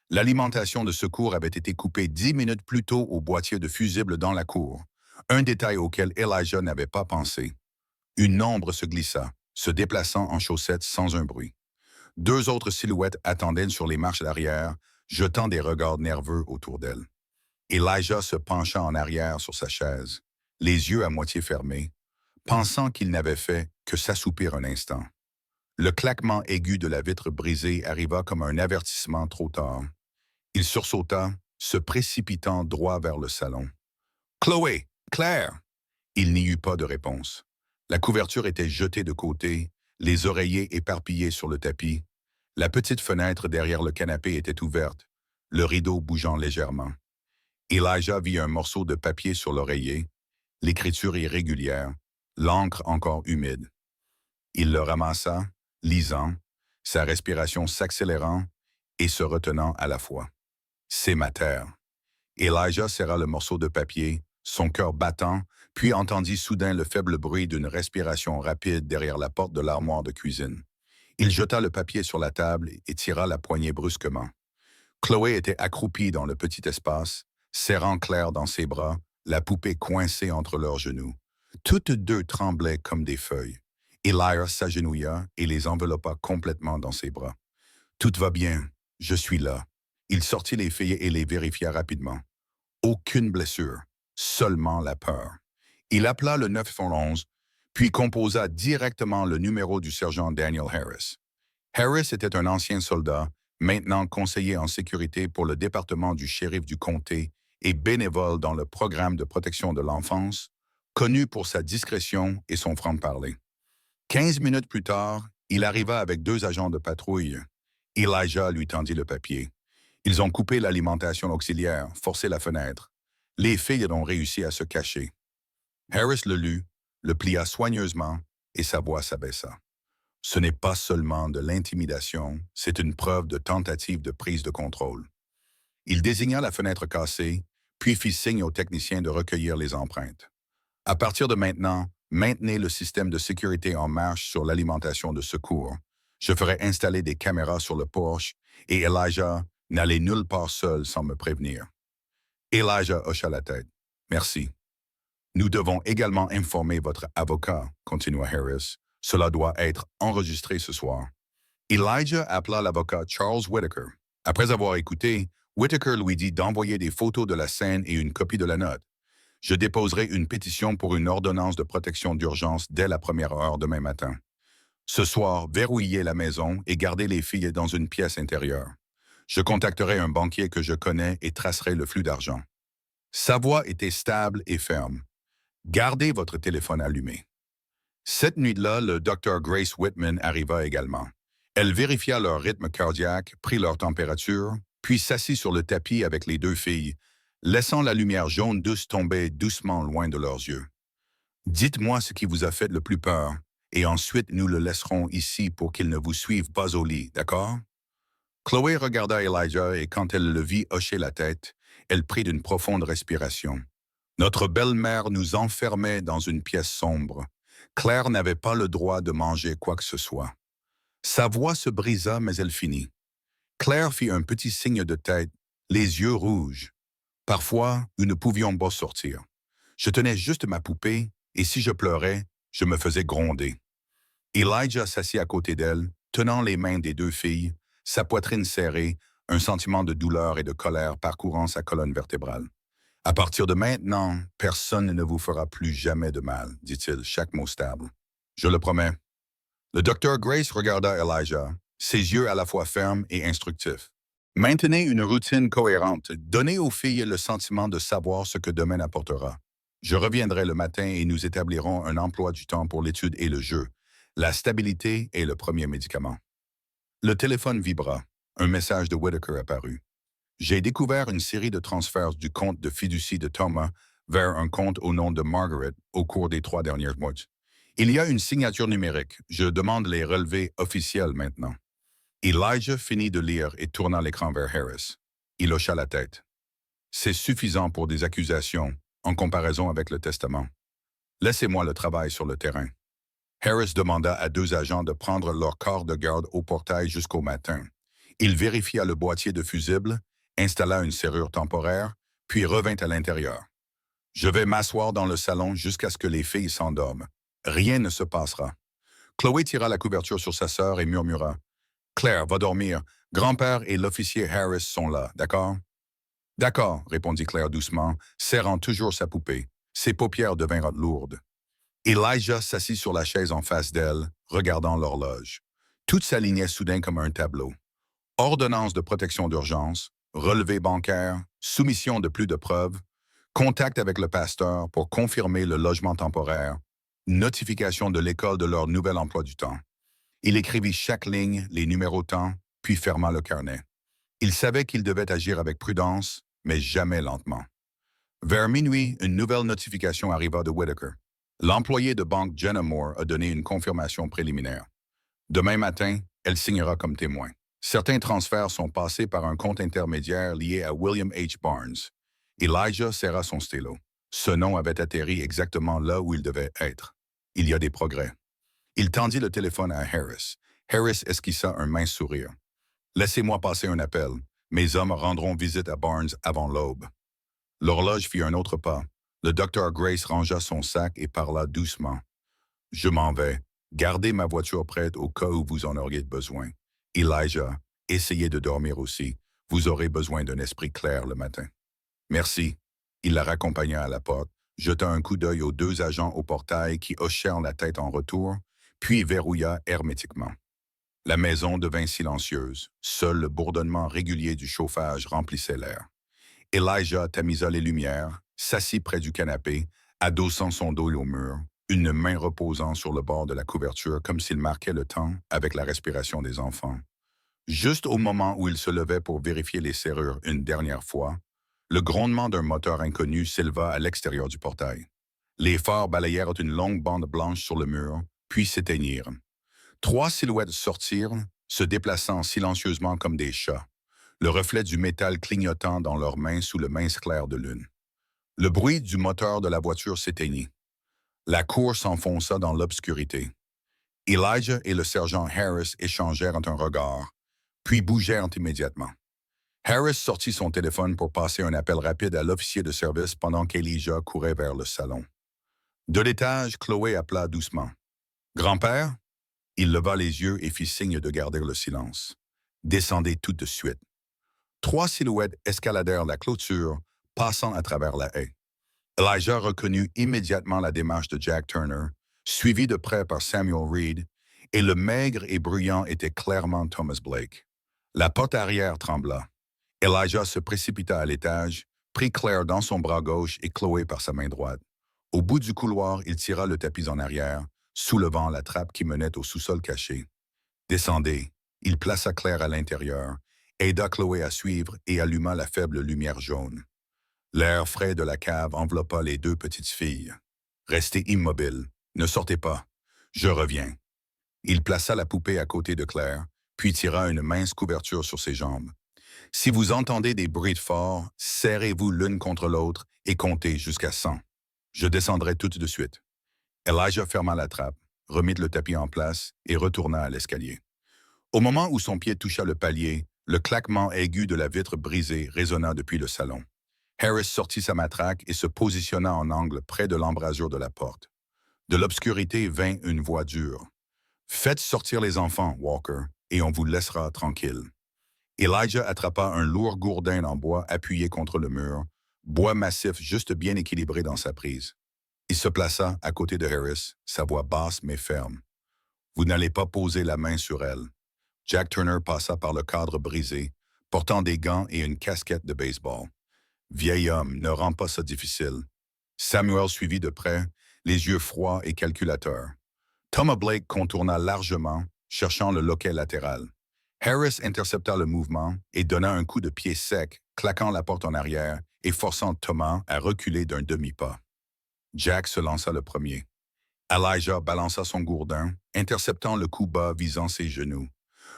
L'alimentation de secours avait été coupée 10 minutes plus tôt au boîtier de fusible dans la cour, un détail auquel Elijah n'avait pas pensé. Une ombre se glissa, se déplaçant en chaussettes sans un bruit. 2 autres silhouettes attendaient sur les marches d'arrière, jetant des regards nerveux autour d'elle. Elijah se pencha en arrière sur sa chaise, les yeux à moitié fermés, pensant qu'il n'avait fait que s'assoupir un instant. Le claquement aigu de la vitre brisée arriva comme un avertissement trop tard. Il sursauta, se précipitant droit vers le salon. « Chloé! Claire! » Il n'y eut pas de réponse. La couverture était jetée de côté, les oreillers éparpillés sur le tapis. La petite fenêtre derrière le canapé était ouverte, le rideau bougeant légèrement. Elijah vit un morceau de papier sur l'oreiller, l'écriture irrégulière, l'encre encore humide. Il le ramassa, lisant, sa respiration s'accélérant et se retenant à la fois. C'est ma terre. Elijah serra le morceau de papier, son cœur battant, puis entendit soudain le faible bruit d'une respiration rapide derrière la porte de l'armoire de cuisine. Il jeta le papier sur la table et tira la poignée brusquement. Chloé était accroupie dans le petit espace, serrant Claire dans ses bras, la poupée coincée entre leurs genoux. Toutes deux tremblaient comme des feuilles. Elias s'agenouilla et les enveloppa complètement dans ses bras. « Tout va bien, je suis là. » Il sortit les filles et les vérifia rapidement. Aucune blessure, seulement la peur. Il appela le 911, puis composa directement le numéro du sergent Daniel Harris. Harris était un ancien soldat, maintenant conseiller en sécurité pour le département du shérif du comté et bénévole dans le programme de protection de l'enfance, connu pour sa discrétion et son franc-parler. 15 minutes plus tard, il arriva avec 2 agents de patrouille. Elijah lui tendit le papier. Ils ont coupé l'alimentation auxiliaire, forcé la fenêtre. Les filles ont réussi à se cacher. Harris le lut, le plia soigneusement et sa voix s'abaissa. Ce n'est pas seulement de l'intimidation, c'est une preuve de tentative de prise de contrôle. Il désigna la fenêtre cassée, puis fit signe aux techniciens de recueillir les empreintes. À partir de maintenant, maintenez le système de sécurité en marche sur l'alimentation de secours. Je ferai installer des caméras sur le porche et Elijah n'allez nulle part seul sans me prévenir. Elijah hocha la tête. Merci. Nous devons également informer votre avocat, continua Harris. Cela doit être enregistré ce soir. Elijah appela l'avocat Charles Whitaker. Après avoir écouté, Whitaker lui dit d'envoyer des photos de la scène et une copie de la note. Je déposerai une pétition pour une ordonnance de protection d'urgence dès la première heure demain matin. Ce soir, verrouillez la maison et gardez les filles dans une pièce intérieure. Je contacterai un banquier que je connais et tracerai le flux d'argent. Sa voix était stable et ferme. Gardez votre téléphone allumé. Cette nuit-là, le Dr. Grace Whitman arriva également. Elle vérifia leur rythme cardiaque, prit leur température, puis s'assit sur le tapis avec les 2 filles, laissant la lumière jaune douce tomber doucement loin de leurs yeux. « Dites-moi ce qui vous a fait le plus peur, et ensuite nous le laisserons ici pour qu'il ne vous suive pas au lit, d'accord? » Chloé regarda Elijah et quand elle le vit hocher la tête, elle prit une profonde respiration. Notre belle-mère nous enfermait dans une pièce sombre. Claire n'avait pas le droit de manger quoi que ce soit. Sa voix se brisa, mais elle finit. Claire fit un petit signe de tête, les yeux rouges. Parfois, nous ne pouvions pas sortir. Je tenais juste ma poupée, et si je pleurais, je me faisais gronder. Elijah s'assit à côté d'elle, tenant les mains des 2 filles, sa poitrine serrée, un sentiment de douleur et de colère parcourant sa colonne vertébrale. « À partir de maintenant, personne ne vous fera plus jamais de mal, dit-il, chaque mot stable. Je le promets. » Le docteur Grace regarda Elijah, ses yeux à la fois fermes et instructifs. « Maintenez une routine cohérente. Donnez aux filles le sentiment de savoir ce que demain apportera. Je reviendrai le matin et nous établirons un emploi du temps pour l'étude et le jeu. La stabilité est le premier médicament. » Le téléphone vibra. Un message de Whitaker apparut. J'ai découvert une série de transferts du compte de fiducie de Thomas vers un compte au nom de Margaret au cours des 3 derniers mois. Il y a une signature numérique. Je demande les relevés officiels maintenant. Elijah finit de lire et tourna l'écran vers Harris. Il hocha la tête. C'est suffisant pour des accusations en comparaison avec le testament. Laissez-moi le travail sur le terrain. Harris demanda à 2 agents de prendre leur corps de garde au portail jusqu'au matin. Il vérifia le boîtier de fusible, installa une serrure temporaire, puis revint à l'intérieur. « Je vais m'asseoir dans le salon jusqu'à ce que les filles s'endorment. Rien ne se passera. » Chloé tira la couverture sur sa sœur et murmura. « Claire, va dormir. Grand-père et l'officier Harris sont là, d'accord? »« D'accord, » répondit Claire doucement, serrant toujours sa poupée. Ses paupières devinrent lourdes. Elijah s'assit sur la chaise en face d'elle, regardant l'horloge. Tout s'alignait soudain comme un tableau. Ordonnance de protection d'urgence, relevé bancaire, soumission de plus de preuves, contact avec le pasteur pour confirmer le logement temporaire, notification de l'école de leur nouvel emploi du temps. Il écrivit chaque ligne, les numérotant, puis ferma le carnet. Il savait qu'il devait agir avec prudence, mais jamais lentement. Vers minuit, une nouvelle notification arriva de Whitaker. L'employé de banque Jenna Moore a donné une confirmation préliminaire. Demain matin, elle signera comme témoin. Certains transferts sont passés par un compte intermédiaire lié à William H. Barnes. Elijah serra son stylo. Ce nom avait atterri exactement là où il devait être. Il y a des progrès. Il tendit le téléphone à Harris. Harris esquissa un mince sourire. Laissez-moi passer un appel. Mes hommes rendront visite à Barnes avant l'aube. L'horloge fit un autre pas. Le docteur Grace rangea son sac et parla doucement. Je m'en vais. Gardez ma voiture prête au cas où vous en auriez besoin. Elijah, essayez de dormir aussi. Vous aurez besoin d'un esprit clair le matin. Merci. Il la raccompagna à la porte, jeta un coup d'œil aux deux agents au portail qui hochèrent la tête en retour, puis verrouilla hermétiquement. La maison devint silencieuse. Seul le bourdonnement régulier du chauffage remplissait l'air. Elijah tamisa les lumières, s'assit près du canapé, adossant son dos au mur, une main reposant sur le bord de la couverture comme s'il marquait le temps avec la respiration des enfants. Juste au moment où il se levait pour vérifier les serrures une dernière fois, le grondement d'un moteur inconnu s'éleva à l'extérieur du portail. Les phares balayèrent une longue bande blanche sur le mur, puis s'éteignirent. Trois silhouettes sortirent, se déplaçant silencieusement comme des chats, le reflet du métal clignotant dans leurs mains sous le mince clair de lune. Le bruit du moteur de la voiture s'éteignit. La cour s'enfonça dans l'obscurité. Elijah et le sergent Harris échangèrent un regard, puis bougèrent immédiatement. Harris sortit son téléphone pour passer un appel rapide à l'officier de service pendant qu'Elijah courait vers le salon. De l'étage, Chloé appela doucement. « Grand-père » Il leva les yeux et fit signe de garder le silence. « Descendez tout de suite. » Trois silhouettes escaladèrent la clôture, passant à travers la haie. Elijah reconnut immédiatement la démarche de Jack Turner, suivi de près par Samuel Reed, et le maigre et bruyant était clairement Thomas Blake. La porte arrière trembla. Elijah se précipita à l'étage, prit Claire dans son bras gauche et Chloé par sa main droite. Au bout du couloir, il tira le tapis en arrière, soulevant la trappe qui menait au sous-sol caché. Descendez. Il plaça Claire à l'intérieur, aida Chloé à suivre et alluma la faible lumière jaune. L'air frais de la cave enveloppa les deux petites filles. Restez immobiles. Ne sortez pas. Je reviens. Il plaça la poupée à côté de Claire, puis tira une mince couverture sur ses jambes. Si vous entendez des bruits forts, serrez-vous l'une contre l'autre et comptez jusqu'à 100. Je descendrai tout de suite. Elijah ferma la trappe, remit le tapis en place et retourna à l'escalier. Au moment où son pied toucha le palier, le claquement aigu de la vitre brisée résonna depuis le salon. Harris sortit sa matraque et se positionna en angle près de l'embrasure de la porte. De l'obscurité vint une voix dure. « Faites sortir les enfants, Walker, et on vous laissera tranquille. » Elijah attrapa un lourd gourdin en bois appuyé contre le mur, bois massif juste bien équilibré dans sa prise. Il se plaça à côté de Harris, sa voix basse mais ferme. « Vous n'allez pas poser la main sur elle. » Jack Turner passa par le cadre brisé, portant des gants et une casquette de baseball. « Vieil homme, ne rend pas ça difficile. » Samuel suivit de près, les yeux froids et calculateurs. Thomas Blake contourna largement, cherchant le loquet latéral. Harris intercepta le mouvement et donna un coup de pied sec, claquant la porte en arrière et forçant Thomas à reculer d'un demi-pas. Jack se lança le premier. Elijah balança son gourdin, interceptant le coup bas visant ses genoux.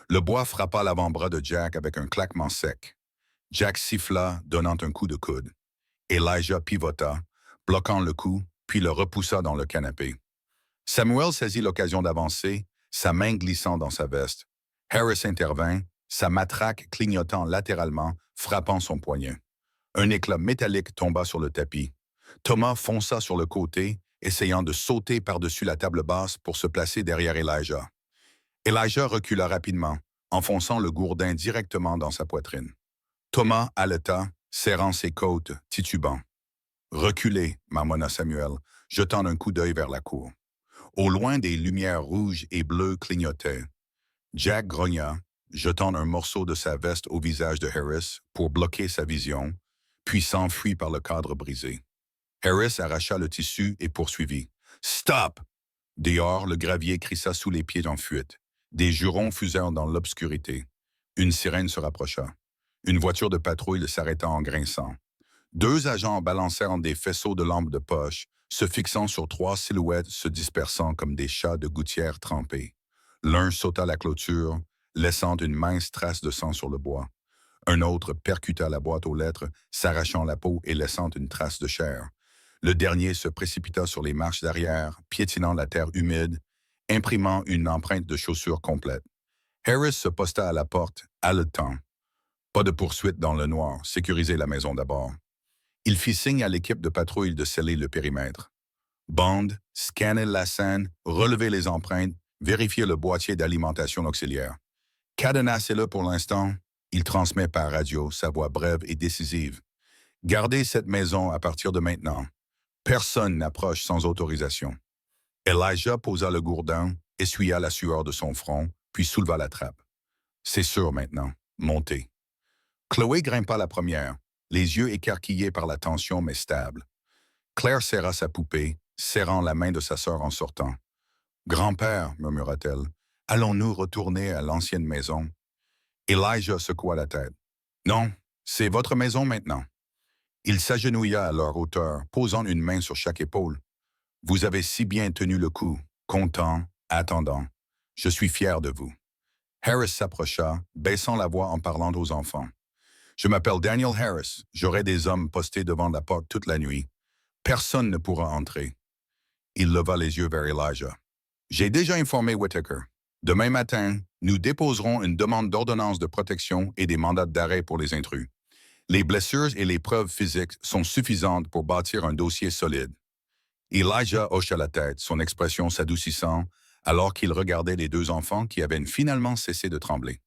Le bois frappa l'avant-bras de Jack avec un claquement sec. Jack siffla, donnant un coup de coude. Elijah pivota, bloquant le coup, puis le repoussa dans le canapé. Samuel saisit l'occasion d'avancer, sa main glissant dans sa veste. Harris intervint, sa matraque clignotant latéralement, frappant son poignet. Un éclat métallique tomba sur le tapis. Thomas fonça sur le côté, essayant de sauter par-dessus la table basse pour se placer derrière Elijah. Elijah recula rapidement, enfonçant le gourdin directement dans sa poitrine. Thomas haleta, serrant ses côtes, titubant. « Reculez » marmonna Samuel, jetant un coup d'œil vers la cour. Au loin, des lumières rouges et bleues clignotaient. Jack grogna, jetant un morceau de sa veste au visage de Harris pour bloquer sa vision, puis s'enfuit par le cadre brisé. Harris arracha le tissu et poursuivit. « Stop !» Dehors, le gravier crissa sous les pieds en fuite. Des jurons fusèrent dans l'obscurité. Une sirène se rapprocha. Une voiture de patrouille s'arrêta en grinçant. Deux agents balancèrent des faisceaux de lampes de poche, se fixant sur 3 silhouettes se dispersant comme des chats de gouttière trempés. L'un sauta la clôture, laissant une mince trace de sang sur le bois. Un autre percuta la boîte aux lettres, s'arrachant la peau et laissant une trace de chair. Le dernier se précipita sur les marches d'arrière, piétinant la terre humide, imprimant une empreinte de chaussure complète. Harris se posta à la porte, haletant. Pas de poursuite dans le noir, sécuriser la maison d'abord. Il fit signe à l'équipe de patrouille de sceller le périmètre. Bond, scanner la scène, relever les empreintes, vérifier le boîtier d'alimentation auxiliaire. Cadenassez-le pour l'instant. Il transmet par radio sa voix brève et décisive. Gardez cette maison à partir de maintenant. Personne n'approche sans autorisation. Elijah posa le gourdin, essuya la sueur de son front, puis souleva la trappe. C'est sûr maintenant. Montez. Chloé grimpa la première, les yeux écarquillés par la tension mais stables. Claire serra sa poupée, serrant la main de sa sœur en sortant. « Grand-père, murmura-t-elle, allons-nous retourner à l'ancienne maison? » Elijah secoua la tête. « Non, c'est votre maison maintenant. » Il s'agenouilla à leur hauteur, posant une main sur chaque épaule. « Vous avez si bien tenu le coup, content, attendant. Je suis fier de vous. » Harris s'approcha, baissant la voix en parlant aux enfants. « Je m'appelle Daniel Harris. J'aurai des hommes postés devant la porte toute la nuit. Personne ne pourra entrer. » Il leva les yeux vers Elijah. « J'ai déjà informé Whittaker. Demain matin, nous déposerons une demande d'ordonnance de protection et des mandats d'arrêt pour les intrus. Les blessures et les preuves physiques sont suffisantes pour bâtir un dossier solide. » Elijah hocha la tête, son expression s'adoucissant, alors qu'il regardait les deux enfants qui avaient finalement cessé de trembler.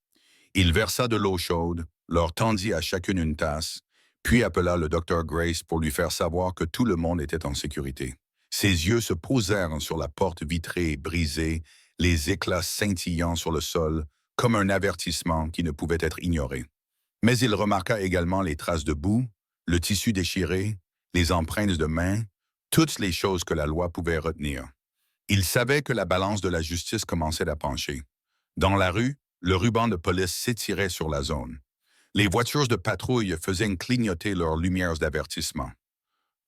Il versa de l'eau chaude, leur tendit à chacune une tasse, puis appela le docteur Grace pour lui faire savoir que tout le monde était en sécurité. Ses yeux se posèrent sur la porte vitrée brisée, les éclats scintillant sur le sol, comme un avertissement qui ne pouvait être ignoré. Mais il remarqua également les traces de boue, le tissu déchiré, les empreintes de mains, toutes les choses que la loi pouvait retenir. Il savait que la balance de la justice commençait à pencher. Dans la rue, le ruban de police s'étirait sur la zone. Les voitures de patrouille faisaient clignoter leurs lumières d'avertissement.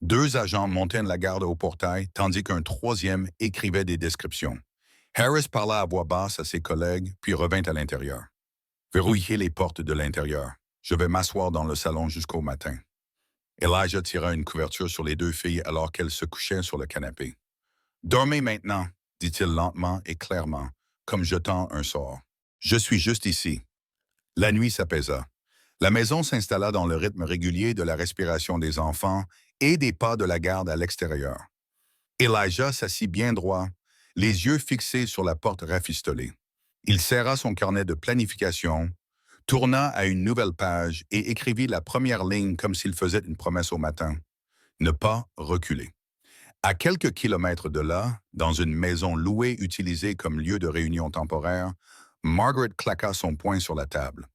2 agents montaient la garde au portail, tandis qu'un troisième écrivait des descriptions. Harris parla à voix basse à ses collègues, puis revint à l'intérieur. « Verrouillez les portes de l'intérieur. Je vais m'asseoir dans le salon jusqu'au matin. » Elijah tira une couverture sur les 2 filles alors qu'elles se couchaient sur le canapé. « Dormez maintenant, » dit-il lentement et clairement, comme jetant un sort. « Je suis juste ici. » La nuit s'apaisa. La maison s'installa dans le rythme régulier de la respiration des enfants et des pas de la garde à l'extérieur. Elijah s'assit bien droit, les yeux fixés sur la porte rafistolée. Il serra son carnet de planification, tourna à une nouvelle page et écrivit la première ligne comme s'il faisait une promesse au matin. Ne pas reculer. À quelques kilomètres de là, dans une maison louée utilisée comme lieu de réunion temporaire, Margaret claqua son poing sur la table.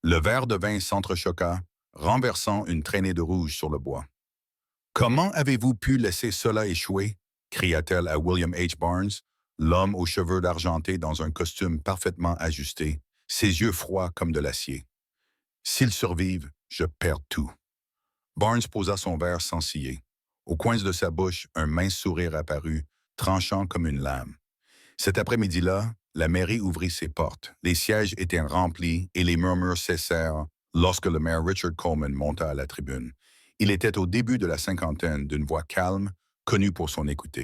Le verre de vin s'entrechoqua, renversant une traînée de rouge sur le bois. « Comment avez-vous pu laisser cela échouer? » cria-t-elle à William H. Barnes, l'homme aux cheveux d'argenté dans un costume parfaitement ajusté, ses yeux froids comme de l'acier. « S'ils survivent, je perds tout. » Barnes posa son verre sans scier. Au coin de sa bouche, un mince sourire apparut, tranchant comme une lame. Cet après-midi-là, la mairie ouvrit ses portes. Les sièges étaient remplis et les murmures cessèrent lorsque le maire Richard Coleman monta à la tribune. Il était au début de la cinquantaine, d'une voix calme, connue pour son écoute.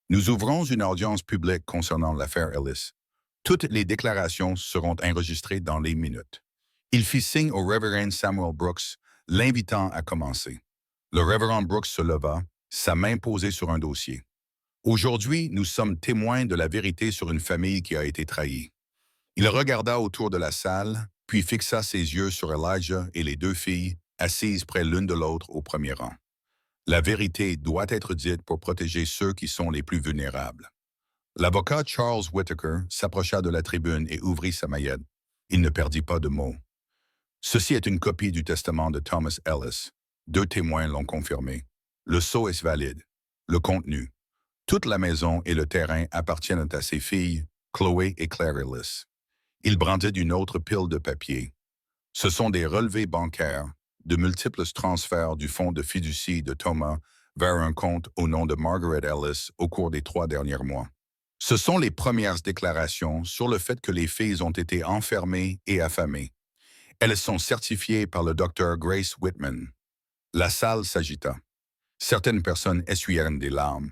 Nous ouvrons une audience publique concernant l'affaire Ellis. Toutes les déclarations seront enregistrées dans les minutes. Il fit signe au révérend Samuel Brooks, l'invitant à commencer. Le révérend Brooks se leva, sa main posée sur un dossier. Aujourd'hui, nous sommes témoins de la vérité sur une famille qui a été trahie. Il regarda autour de la salle, puis fixa ses yeux sur Elijah et les 2 filles, assises près l'une de l'autre au premier rang. La vérité doit être dite pour protéger ceux qui sont les plus vulnérables. L'avocat Charles Whittaker s'approcha de la tribune et ouvrit sa maillette. Il ne perdit pas de mots. Ceci est une copie du testament de Thomas Ellis. 2 témoins l'ont confirmé. Le sceau est valide. Le contenu. Toute la maison et le terrain appartiennent à ses filles, Chloé et Claire Ellis. Il brandit une autre pile de papier. Ce sont des relevés bancaires, de multiples transferts du fonds de fiducie de Thomas vers un compte au nom de Margaret Ellis au cours des 3 derniers mois. Ce sont les premières déclarations sur le fait que les filles ont été enfermées et affamées. Elles sont certifiées par le docteur Grace Whitman. La salle s'agita. Certaines personnes essuyèrent des larmes.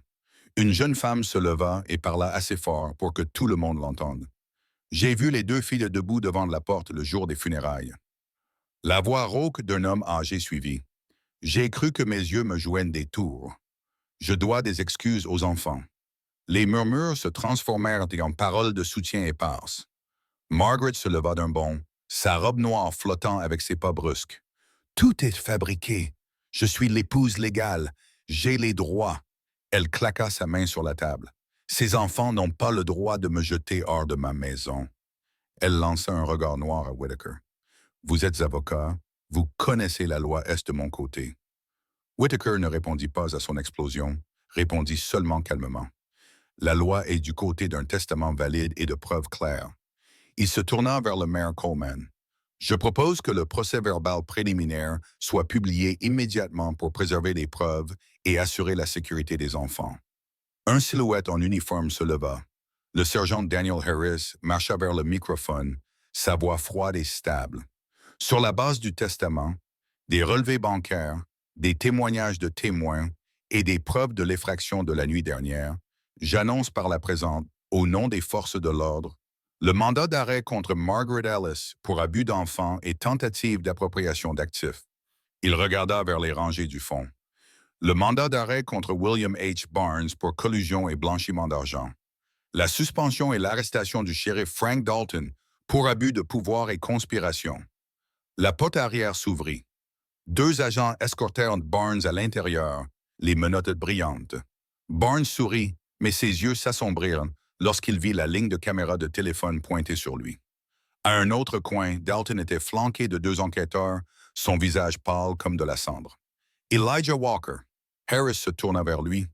Une jeune femme se leva et parla assez fort pour que tout le monde l'entende. J'ai vu les 2 filles debout devant la porte le jour des funérailles. La voix rauque d'un homme âgé suivit. J'ai cru que mes yeux me jouaient des tours. Je dois des excuses aux enfants. Les murmures se transformèrent en paroles de soutien éparses. Margaret se leva d'un bond, sa robe noire flottant avec ses pas brusques. Tout est fabriqué. Je suis l'épouse légale. J'ai les droits. Elle claqua sa main sur la table. Ces enfants n'ont pas le droit de me jeter hors de ma maison. Elle lança un regard noir à Whitaker. Vous êtes avocat. Vous connaissez la loi est de mon côté. Whitaker ne répondit pas à son explosion, répondit seulement calmement. La loi est du côté d'un testament valide et de preuves claires. Il se tourna vers le maire Coleman. Je propose que le procès-verbal préliminaire soit publié immédiatement pour préserver les preuves et assurer la sécurité des enfants. Un silhouette en uniforme se leva. Le sergent Daniel Harris marcha vers le microphone, sa voix froide et stable. Sur la base du testament, des relevés bancaires, des témoignages de témoins et des preuves de l'effraction de la nuit dernière, j'annonce par la présente, au nom des forces de l'ordre, le mandat d'arrêt contre Margaret Ellis pour abus d'enfants et tentative d'appropriation d'actifs. Il regarda vers les rangées du fond. Le mandat d'arrêt contre William H. Barnes pour collusion et blanchiment d'argent. La suspension et l'arrestation du shérif Frank Dalton pour abus de pouvoir et conspiration. La porte arrière s'ouvrit. 2 agents escortèrent Barnes à l'intérieur, les menottes brillantes. Barnes sourit, mais ses yeux s'assombrirent lorsqu'il vit la ligne de caméra de téléphone pointée sur lui. À un autre coin, Dalton était flanqué de 2 enquêteurs, son visage pâle comme de la cendre. Elijah Walker. Harris se tourna vers lui.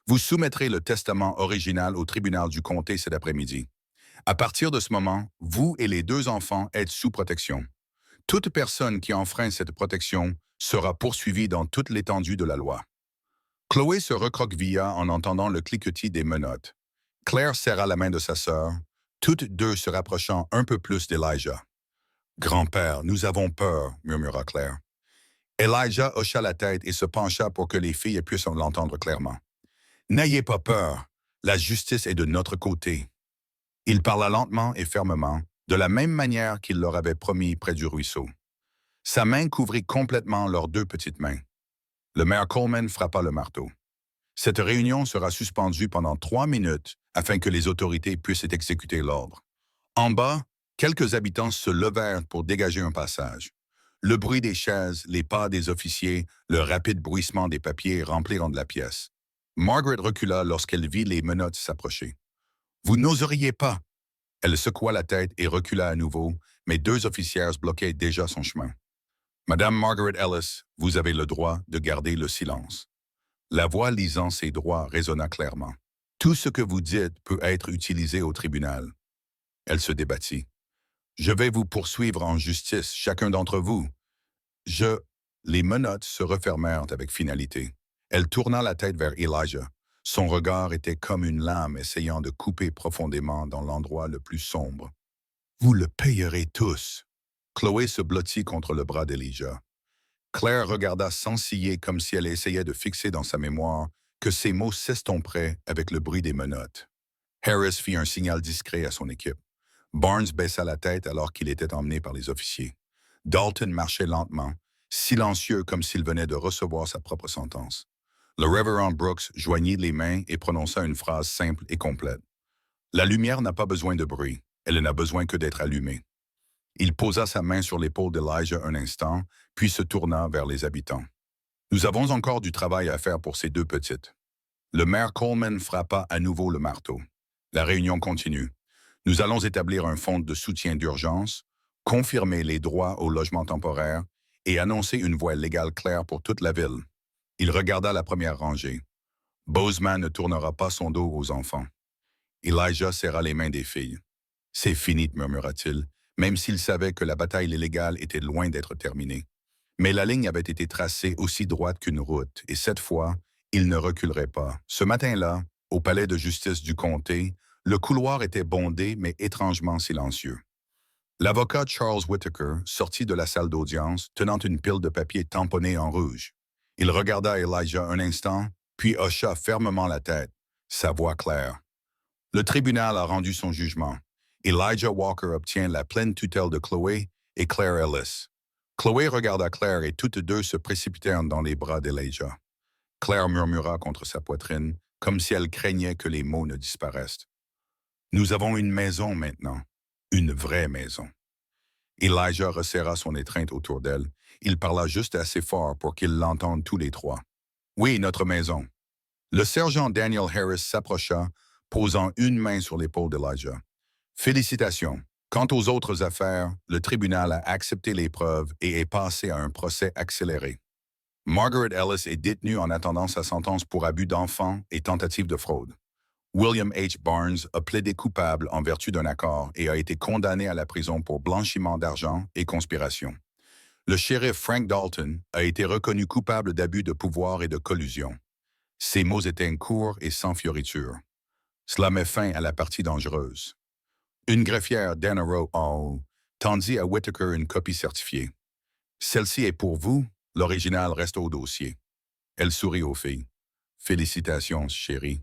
Vous soumettrez le testament original au tribunal du comté cet après-midi. À partir de ce moment, vous et les 2 enfants êtes sous protection. Toute personne qui enfreint cette protection sera poursuivie dans toute l'étendue de la loi. Chloé se recroquevilla en entendant le cliquetis des menottes. Claire serra la main de sa sœur, toutes 2 se rapprochant un peu plus d'Elijah. « Grand-père, nous avons peur, » murmura Claire. Elijah hocha la tête et se pencha pour que les filles puissent l'entendre clairement. « N'ayez pas peur, la justice est de notre côté. » Il parla lentement et fermement, de la même manière qu'il leur avait promis près du ruisseau. Sa main couvrit complètement leurs 2 petites mains. Le maire Coleman frappa le marteau. Cette réunion sera suspendue pendant 3 minutes afin que les autorités puissent exécuter l'ordre. En bas, quelques habitants se levèrent pour dégager un passage. Le bruit des chaises, les pas des officiers, le rapide bruissement des papiers remplirent de la pièce. Margaret recula lorsqu'elle vit les menottes s'approcher. « Vous n'oseriez pas !» Elle secoua la tête et recula à nouveau, mais 2 officières bloquaient déjà son chemin. « Madame Margaret Ellis, vous avez le droit de garder le silence. » La voix lisant ses droits résonna clairement. « Tout ce que vous dites peut être utilisé au tribunal. » Elle se débattit. « Je vais vous poursuivre en justice, chacun d'entre vous. Je... » Les menottes se refermèrent avec finalité. Elle tourna la tête vers Elijah. Son regard était comme une lame essayant de couper profondément dans l'endroit le plus sombre. « Vous le payerez tous. » Chloé se blottit contre le bras d'Elijah. Claire regarda sans ciller comme si elle essayait de fixer dans sa mémoire que ses mots s'estomperaient avec le bruit des menottes. Harris fit un signal discret à son équipe. Barnes baissa la tête alors qu'il était emmené par les officiers. Dalton marchait lentement, silencieux comme s'il venait de recevoir sa propre sentence. Le révérend Brooks joignit les mains et prononça une phrase simple et complète. « La lumière n'a pas besoin de bruit, elle n'a besoin que d'être allumée. » Il posa sa main sur l'épaule d'Elijah un instant, puis se tourna vers les habitants. « Nous avons encore du travail à faire pour ces 2 petites. » Le maire Coleman frappa à nouveau le marteau. La réunion continue. Nous allons établir un fonds de soutien d'urgence, confirmer les droits au logement temporaire et annoncer une voie légale claire pour toute la ville. Il regarda la première rangée. « Bozeman ne tournera pas son dos aux enfants. » Elijah serra les mains des filles. « C'est fini, murmura-t-il, même s'il savait que la bataille illégale était loin d'être terminée. Mais la ligne avait été tracée aussi droite qu'une route, et cette fois, Il ne reculerait pas. Ce matin-là, au palais de justice du comté, le couloir était bondé mais étrangement silencieux. L'avocat Charles Whittaker sortit de la salle d'audience, tenant une pile de papier tamponnée en rouge. Il regarda Elijah un instant, puis hocha fermement la tête, sa voix claire. Le tribunal a rendu son jugement. Elijah Walker obtient la pleine tutelle de Chloé et Claire Ellis. Chloé regarda Claire et toutes deux se précipitèrent dans les bras d'Elijah. Claire murmura contre sa poitrine, comme si elle craignait que les mots ne disparaissent. Nous avons une maison maintenant, une vraie maison. Elijah resserra son étreinte autour d'elle. Il parla juste assez fort pour qu'ils l'entendent tous les trois. Oui, notre maison. Le sergent Daniel Harris s'approcha, posant une main sur l'épaule d'Elijah. Félicitations. Quant aux autres affaires, le tribunal a accepté les preuves et est passé à un procès accéléré. Margaret Ellis est détenue en attendant sa sentence pour abus d'enfant et tentative de fraude. William H. Barnes a plaidé coupable en vertu d'un accord et a été condamné à la prison pour blanchiment d'argent et conspiration. Le shérif Frank Dalton a été reconnu coupable d'abus de pouvoir et de collusion. Ses mots étaient courts et sans fioriture. Cela met fin à la partie dangereuse. Une greffière, Dana Rowe, tendit à Whittaker une copie certifiée. Celle-ci est pour vous, l'original reste au dossier. Elle sourit aux filles. Félicitations, chérie.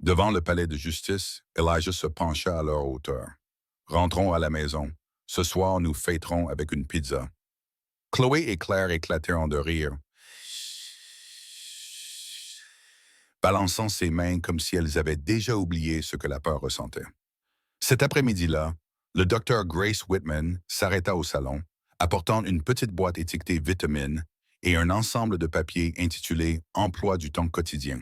Devant le palais de justice, Elijah se pencha à leur hauteur. Rentrons à la maison. Ce soir, nous fêterons avec une pizza. Chloé et Claire éclatèrent de rire, balançant ses mains comme si elles avaient déjà oublié ce que la peur ressentait. Cet après-midi-là, le docteur Grace Whitman s'arrêta au salon, apportant une petite boîte étiquetée vitamines et un ensemble de papiers intitulé « Emploi du temps quotidien ».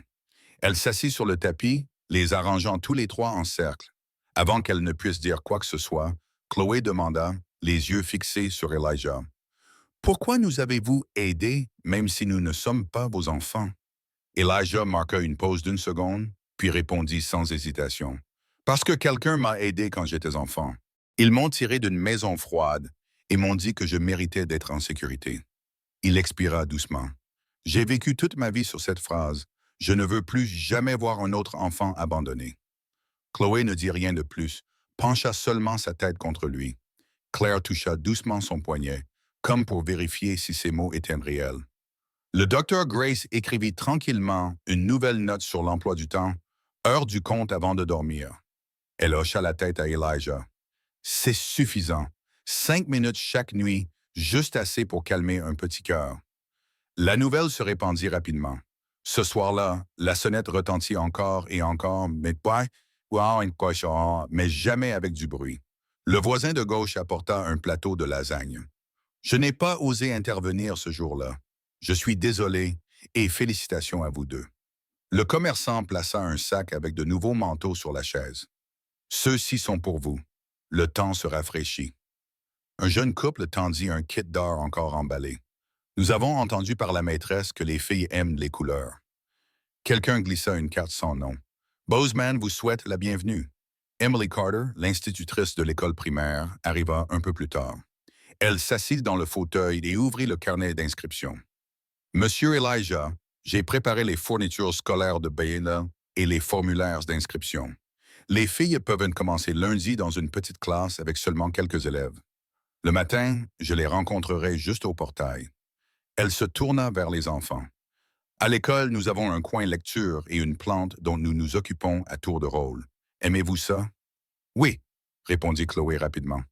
Elle s'assit sur le tapis, les arrangeant tous les trois en cercle. Avant qu'elle ne puisse dire quoi que ce soit, Chloé demanda, les yeux fixés sur Elijah. « Pourquoi nous avez-vous aidés, même si nous ne sommes pas vos enfants? » Elijah marqua une pause d'une seconde, puis répondit sans hésitation. « Parce que quelqu'un m'a aidé quand j'étais enfant. Ils m'ont tiré d'une maison froide et m'ont dit que je méritais d'être en sécurité. » Il expira doucement. « J'ai vécu toute ma vie sur cette phrase. Je ne veux plus jamais voir un autre enfant abandonné. » Chloé ne dit rien de plus, pencha seulement sa tête contre lui. Claire toucha doucement son poignet, comme pour vérifier si ses mots étaient réels. Le docteur Grace écrivit tranquillement une nouvelle note sur l'emploi du temps, heure du compte avant de dormir. Elle hocha la tête à Elijah. « C'est suffisant. 5 minutes chaque nuit, juste assez pour calmer un petit cœur. » La nouvelle se répandit rapidement. Ce soir-là, la sonnette retentit encore et encore, mais jamais avec du bruit. Le voisin de gauche apporta un plateau de lasagne. « Je n'ai pas osé intervenir ce jour-là. Je suis désolé et félicitations à vous deux. » Le commerçant plaça un sac avec de nouveaux manteaux sur la chaise. « Ceux-ci sont pour vous. Le temps se rafraîchit. » Un jeune couple tendit un kit d'art encore emballé. « Nous avons entendu par la maîtresse que les filles aiment les couleurs. » Quelqu'un glissa une carte sans nom. « Bozeman vous souhaite la bienvenue. » Emily Carter, l'institutrice de l'école primaire, arriva un peu plus tard. Elle s'assit dans le fauteuil et ouvrit le carnet d'inscription. « Monsieur Elijah, j'ai préparé les fournitures scolaires de Bayla et les formulaires d'inscription. Les filles peuvent commencer lundi dans une petite classe avec seulement quelques élèves. Le matin, je les rencontrerai juste au portail. » Elle se tourna vers les enfants. « À l'école, nous avons un coin lecture et une plante dont nous nous occupons à tour de rôle. Aimez-vous ça? »« Oui, » répondit Chloé rapidement.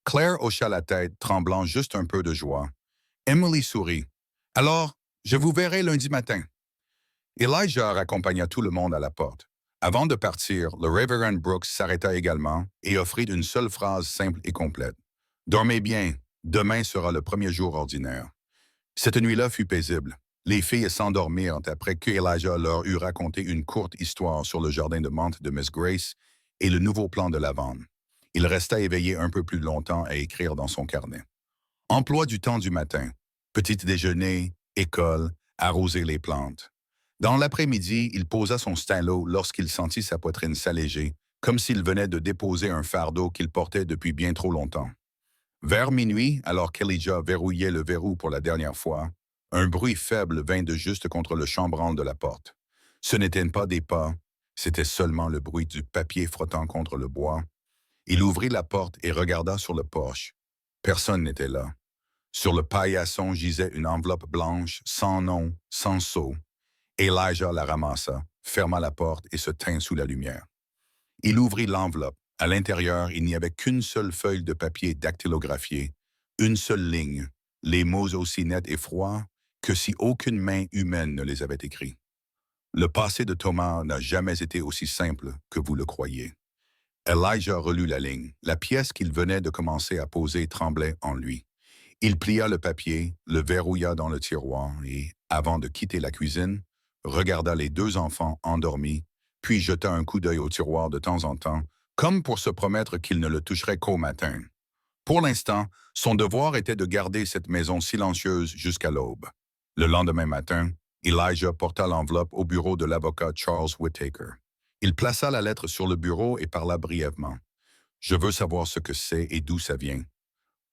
Claire hocha la tête, tremblant juste un peu de joie. Emily sourit. « Alors, je vous verrai lundi matin. » Elijah raccompagna tout le monde à la porte. Avant de partir, le Reverend Brooks s'arrêta également et offrit une seule phrase simple et complète. « Dormez bien, demain sera le premier jour ordinaire. » Cette nuit-là fut paisible. Les filles s'endormirent après que Elijah leur eut raconté une courte histoire sur le jardin de menthe de Miss Grace et le nouveau plan de lavande. Il resta éveillé un peu plus longtemps à écrire dans son carnet. Emploi du temps du matin. Petit déjeuner, école, arroser les plantes. Dans l'après-midi, il posa son stylo lorsqu'il sentit sa poitrine s'alléger, comme s'il venait de déposer un fardeau qu'il portait depuis bien trop longtemps. Vers minuit, alors qu'Elijah verrouillait le verrou pour la dernière fois, Un bruit faible vint de juste contre le chambranle de la porte. Ce n'étaient pas des pas, c'était seulement le bruit du papier frottant contre le bois. Il ouvrit la porte et regarda sur le porche. Personne n'était là. Sur le paillasson gisait une enveloppe blanche, sans nom, sans sceau. Elijah la ramassa, ferma la porte et se tint sous la lumière. Il ouvrit l'enveloppe. À l'intérieur, il n'y avait qu'une seule feuille de papier dactylographiée, une seule ligne, les mots aussi nets et froids que si aucune main humaine ne les avait écrits. Le passé de Thomas n'a jamais été aussi simple que vous le croyez. Elijah relut la ligne. La pièce qu'il venait de commencer à poser tremblait en lui. Il plia le papier, le verrouilla dans le tiroir et, avant de quitter la cuisine, regarda les deux enfants endormis, puis jeta un coup d'œil au tiroir de temps en temps, comme pour se promettre qu'il ne le toucherait qu'au matin. Pour l'instant, son devoir était de garder cette maison silencieuse jusqu'à l'aube. Le lendemain matin, Elijah porta l'enveloppe au bureau de l'avocat Charles Whittaker. Il plaça la lettre sur le bureau et parla brièvement. « Je veux savoir ce que c'est et d'où ça vient. »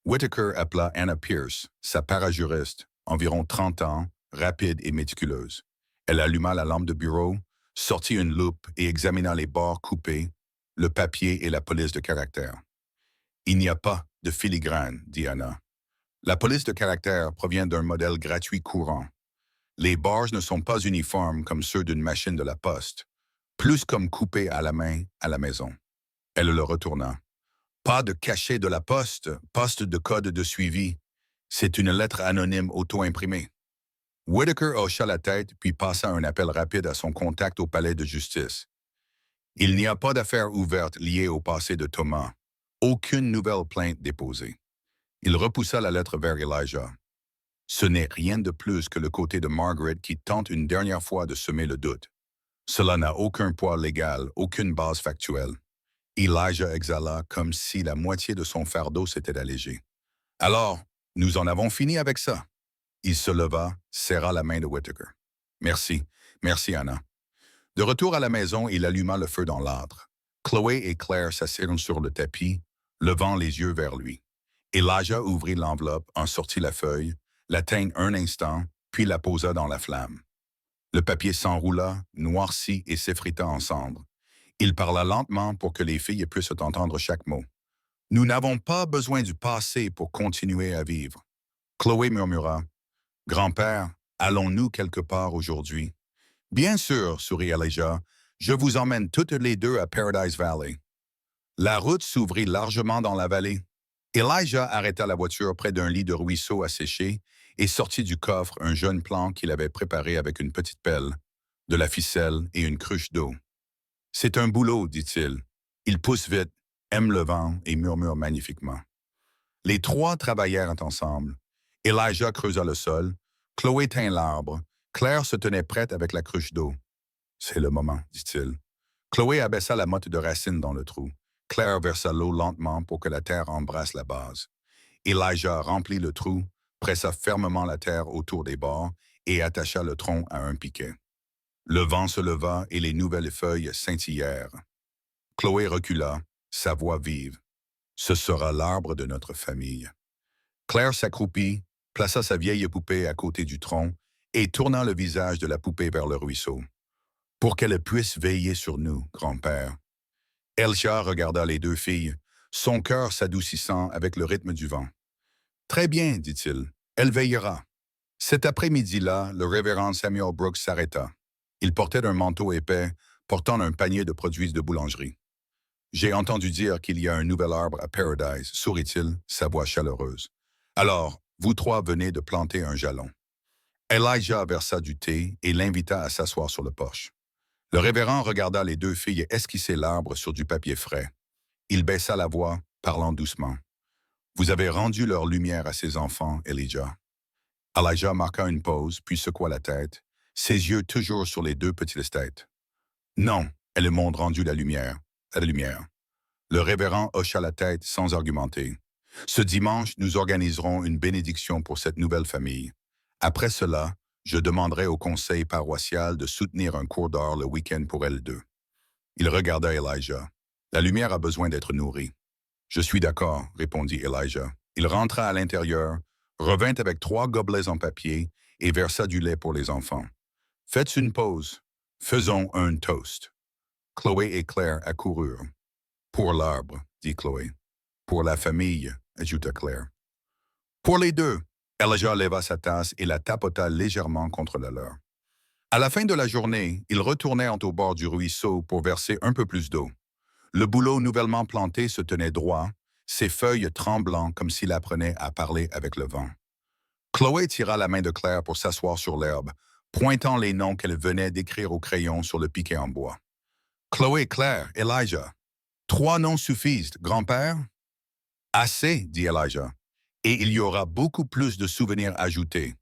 Whittaker appela Anna Pierce, sa parajuriste, environ 30 ans, rapide et méticuleuse. Elle alluma la lampe de bureau, sortit une loupe et examina les bords coupés, le papier et la police de caractère. « Il n'y a pas de filigrane, dit Anna. La police de caractère provient d'un modèle gratuit courant. Les barges ne sont pas uniformes comme ceux d'une machine de la poste, plus comme coupés à la main à la maison. » Elle le retourna. « Pas de cachet de la poste, poste de code de suivi. C'est une lettre anonyme auto-imprimée. » Whittaker hocha la tête puis passa un appel rapide à son contact au palais de justice. « Il n'y a pas d'affaire ouverte liée au passé de Thomas. Aucune nouvelle plainte déposée. » Il repoussa la lettre vers Elijah. « Ce n'est rien de plus que le côté de Margaret qui tente une dernière fois de semer le doute. Cela n'a aucun poids légal, aucune base factuelle. » Elijah exhala comme si la moitié de son fardeau s'était allégé. « Alors, nous en avons fini avec ça. » Il se leva, serra la main de Whittaker. « Merci, merci Anna. » De retour à la maison, il alluma le feu dans l'âtre. Chloé et Claire s'assirent sur le tapis, levant les yeux vers lui. Elijah ouvrit l'enveloppe, en sortit la feuille, la tint un instant, puis la posa dans la flamme. Le papier s'enroula, noircit et s'effrita en cendres. Il parla lentement pour que les filles puissent entendre chaque mot. « Nous n'avons pas besoin du passé pour continuer à vivre. » Chloé murmura. « Grand-père, allons-nous quelque part aujourd'hui? »« Bien sûr, sourit Elijah. Je vous emmène toutes les deux à Paradise Valley. » La route s'ouvrit largement dans la vallée. Elijah arrêta la voiture près d'un lit de ruisseau asséché et sortit du coffre un jeune plant qu'il avait préparé avec une petite pelle, de la ficelle et une cruche d'eau. « C'est un boulot, dit-il. Il pousse vite, aime le vent et murmure magnifiquement. » Les trois travaillèrent ensemble. Elijah creusa le sol, Chloé tint l'arbre, Claire se tenait prête avec la cruche d'eau. « C'est le moment, dit-il. » Chloé abaissa la motte de racines dans le trou. Claire versa l'eau lentement pour que la terre embrasse la base. Elijah remplit le trou, pressa fermement la terre autour des bords et attacha le tronc à un piquet. Le vent se leva et les nouvelles feuilles scintillèrent. Chloé recula, sa voix vive. « Ce sera l'arbre de notre famille. » Claire s'accroupit, plaça sa vieille poupée à côté du tronc et tourna le visage de la poupée vers le ruisseau. « Pour qu'elle puisse veiller sur nous, grand-père. » Elijah regarda les deux filles, son cœur s'adoucissant avec le rythme du vent. « Très bien, dit-il, elle veillera. » Cet après-midi-là, le révérend Samuel Brooks s'arrêta. Il portait un manteau épais, portant un panier de produits de boulangerie. « J'ai entendu dire qu'il y a un nouvel arbre à Paradise, sourit-il, sa voix chaleureuse. « Alors, vous trois venez de planter un jalon. » Elijah versa du thé et l'invita à s'asseoir sur le porche. Le révérend regarda les deux filles esquisser l'arbre sur du papier frais. Il baissa la voix, parlant doucement. « Vous avez rendu leur lumière à ces enfants, Elijah. » Elijah marqua une pause, puis secoua la tête, ses yeux toujours sur les deux petites têtes. « Non, elles m'ont rendu la lumière. La lumière. » Le révérend hocha la tête sans argumenter. « Ce dimanche, nous organiserons une bénédiction pour cette nouvelle famille. Après cela, je demanderai au conseil paroissial de soutenir un cours d'art le week-end pour elles deux. » Il regarda Elijah. « La lumière a besoin d'être nourrie. »« Je suis d'accord, » répondit Elijah. Il rentra à l'intérieur, revint avec 3 gobelets en papier et versa du lait pour les enfants. Faites une pause. Faisons un toast. Chloé et Claire accoururent. Pour l'arbre, dit Chloé. Pour la famille, ajouta Claire. Pour les deux. Elijah leva sa tasse et la tapota légèrement contre la leur. À la fin de la journée, ils retournèrent au bord du ruisseau pour verser un peu plus d'eau. Le bouleau nouvellement planté se tenait droit, ses feuilles tremblant comme s'il apprenait à parler avec le vent. Chloé tira la main de Claire pour s'asseoir sur l'herbe, pointant les noms qu'elle venait d'écrire au crayon sur le piquet en bois. Chloé, Claire, Elijah. 3 noms suffisent, grand-père? Assez, dit Elijah, et il y aura beaucoup plus de souvenirs ajoutés.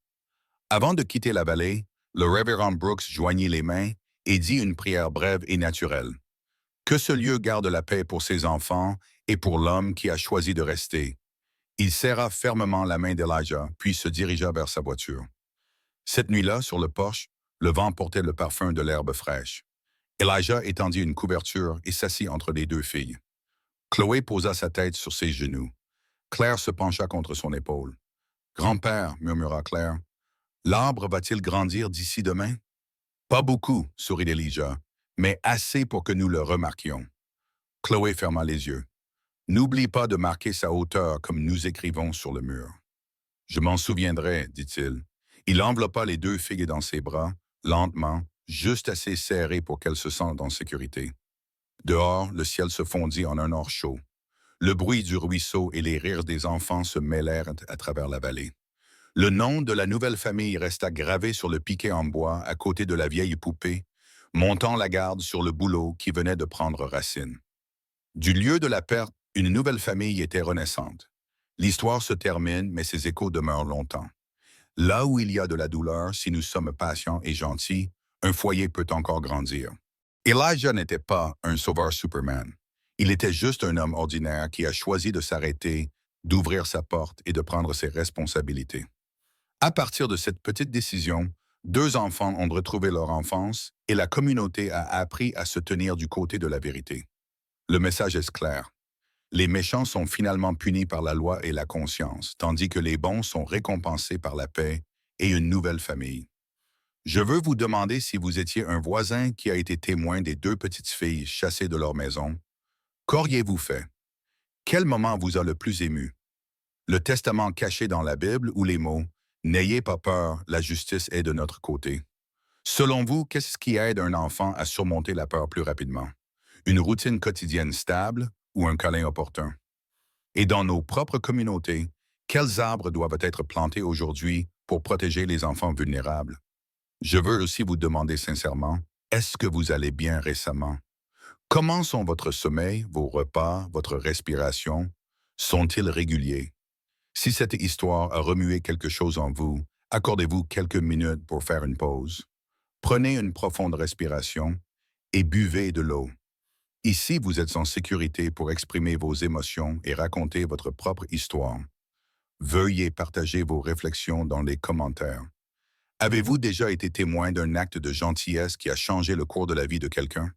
Avant de quitter la vallée, le révérend Brooks joignit les mains et dit une prière brève et naturelle. Que ce lieu garde la paix pour ses enfants et pour l'homme qui a choisi de rester. Il serra fermement la main d'Elijah, puis se dirigea vers sa voiture. Cette nuit-là, sur le porche, le vent portait le parfum de l'herbe fraîche. Elijah étendit une couverture et s'assit entre les deux filles. Chloé posa sa tête sur ses genoux. Claire se pencha contre son épaule. « Grand-père, murmura Claire, l'arbre va-t-il grandir d'ici demain? » « Pas beaucoup, sourit Elijah, mais assez pour que nous le remarquions. » Chloé ferma les yeux. « N'oublie pas de marquer sa hauteur comme nous écrivons sur le mur. »« Je m'en souviendrai, dit-il. » Il enveloppa les deux filles dans ses bras, lentement, juste assez serré pour qu'elles se sentent en sécurité. Dehors, le ciel se fondit en un or chaud. Le bruit du ruisseau et les rires des enfants se mêlèrent à travers la vallée. Le nom de la nouvelle famille resta gravé sur le piquet en bois à côté de la vieille poupée, montant la garde sur le bouleau qui venait de prendre racine. Du lieu de la perte, une nouvelle famille était renaissante. L'histoire se termine, mais ses échos demeurent longtemps. Là où il y a de la douleur, si nous sommes patients et gentils, un foyer peut encore grandir. Elijah n'était pas un sauveur Superman. Il était juste un homme ordinaire qui a choisi de s'arrêter, d'ouvrir sa porte et de prendre ses responsabilités. À partir de cette petite décision, 2 enfants ont retrouvé leur enfance et la communauté a appris à se tenir du côté de la vérité. Le message est clair. Les méchants sont finalement punis par la loi et la conscience, tandis que les bons sont récompensés par la paix et une nouvelle famille. Je veux vous demander si vous étiez un voisin qui a été témoin des 2 petites filles chassées de leur maison. Qu'auriez-vous fait? Quel moment vous a le plus ému? Le testament caché dans la Bible ou les mots « N'ayez pas peur, la justice est de notre côté ». Selon vous, qu'est-ce qui aide un enfant à surmonter la peur plus rapidement? Une routine quotidienne stable ou un câlin opportun? Et dans nos propres communautés, quels arbres doivent être plantés aujourd'hui pour protéger les enfants vulnérables? Je veux aussi vous demander sincèrement, est-ce que vous allez bien récemment? Comment sont votre sommeil, vos repas, votre respiration? Sont-ils réguliers? Si cette histoire a remué quelque chose en vous, accordez-vous quelques minutes pour faire une pause. Prenez une profonde respiration et buvez de l'eau. Ici, vous êtes en sécurité pour exprimer vos émotions et raconter votre propre histoire. Veuillez partager vos réflexions dans les commentaires. Avez-vous déjà été témoin d'un acte de gentillesse qui a changé le cours de la vie de quelqu'un?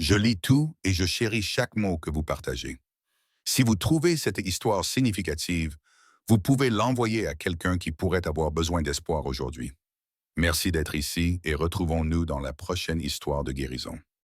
Je lis tout et je chéris chaque mot que vous partagez. Si vous trouvez cette histoire significative, vous pouvez l'envoyer à quelqu'un qui pourrait avoir besoin d'espoir aujourd'hui. Merci d'être ici et retrouvons-nous dans la prochaine histoire de guérison.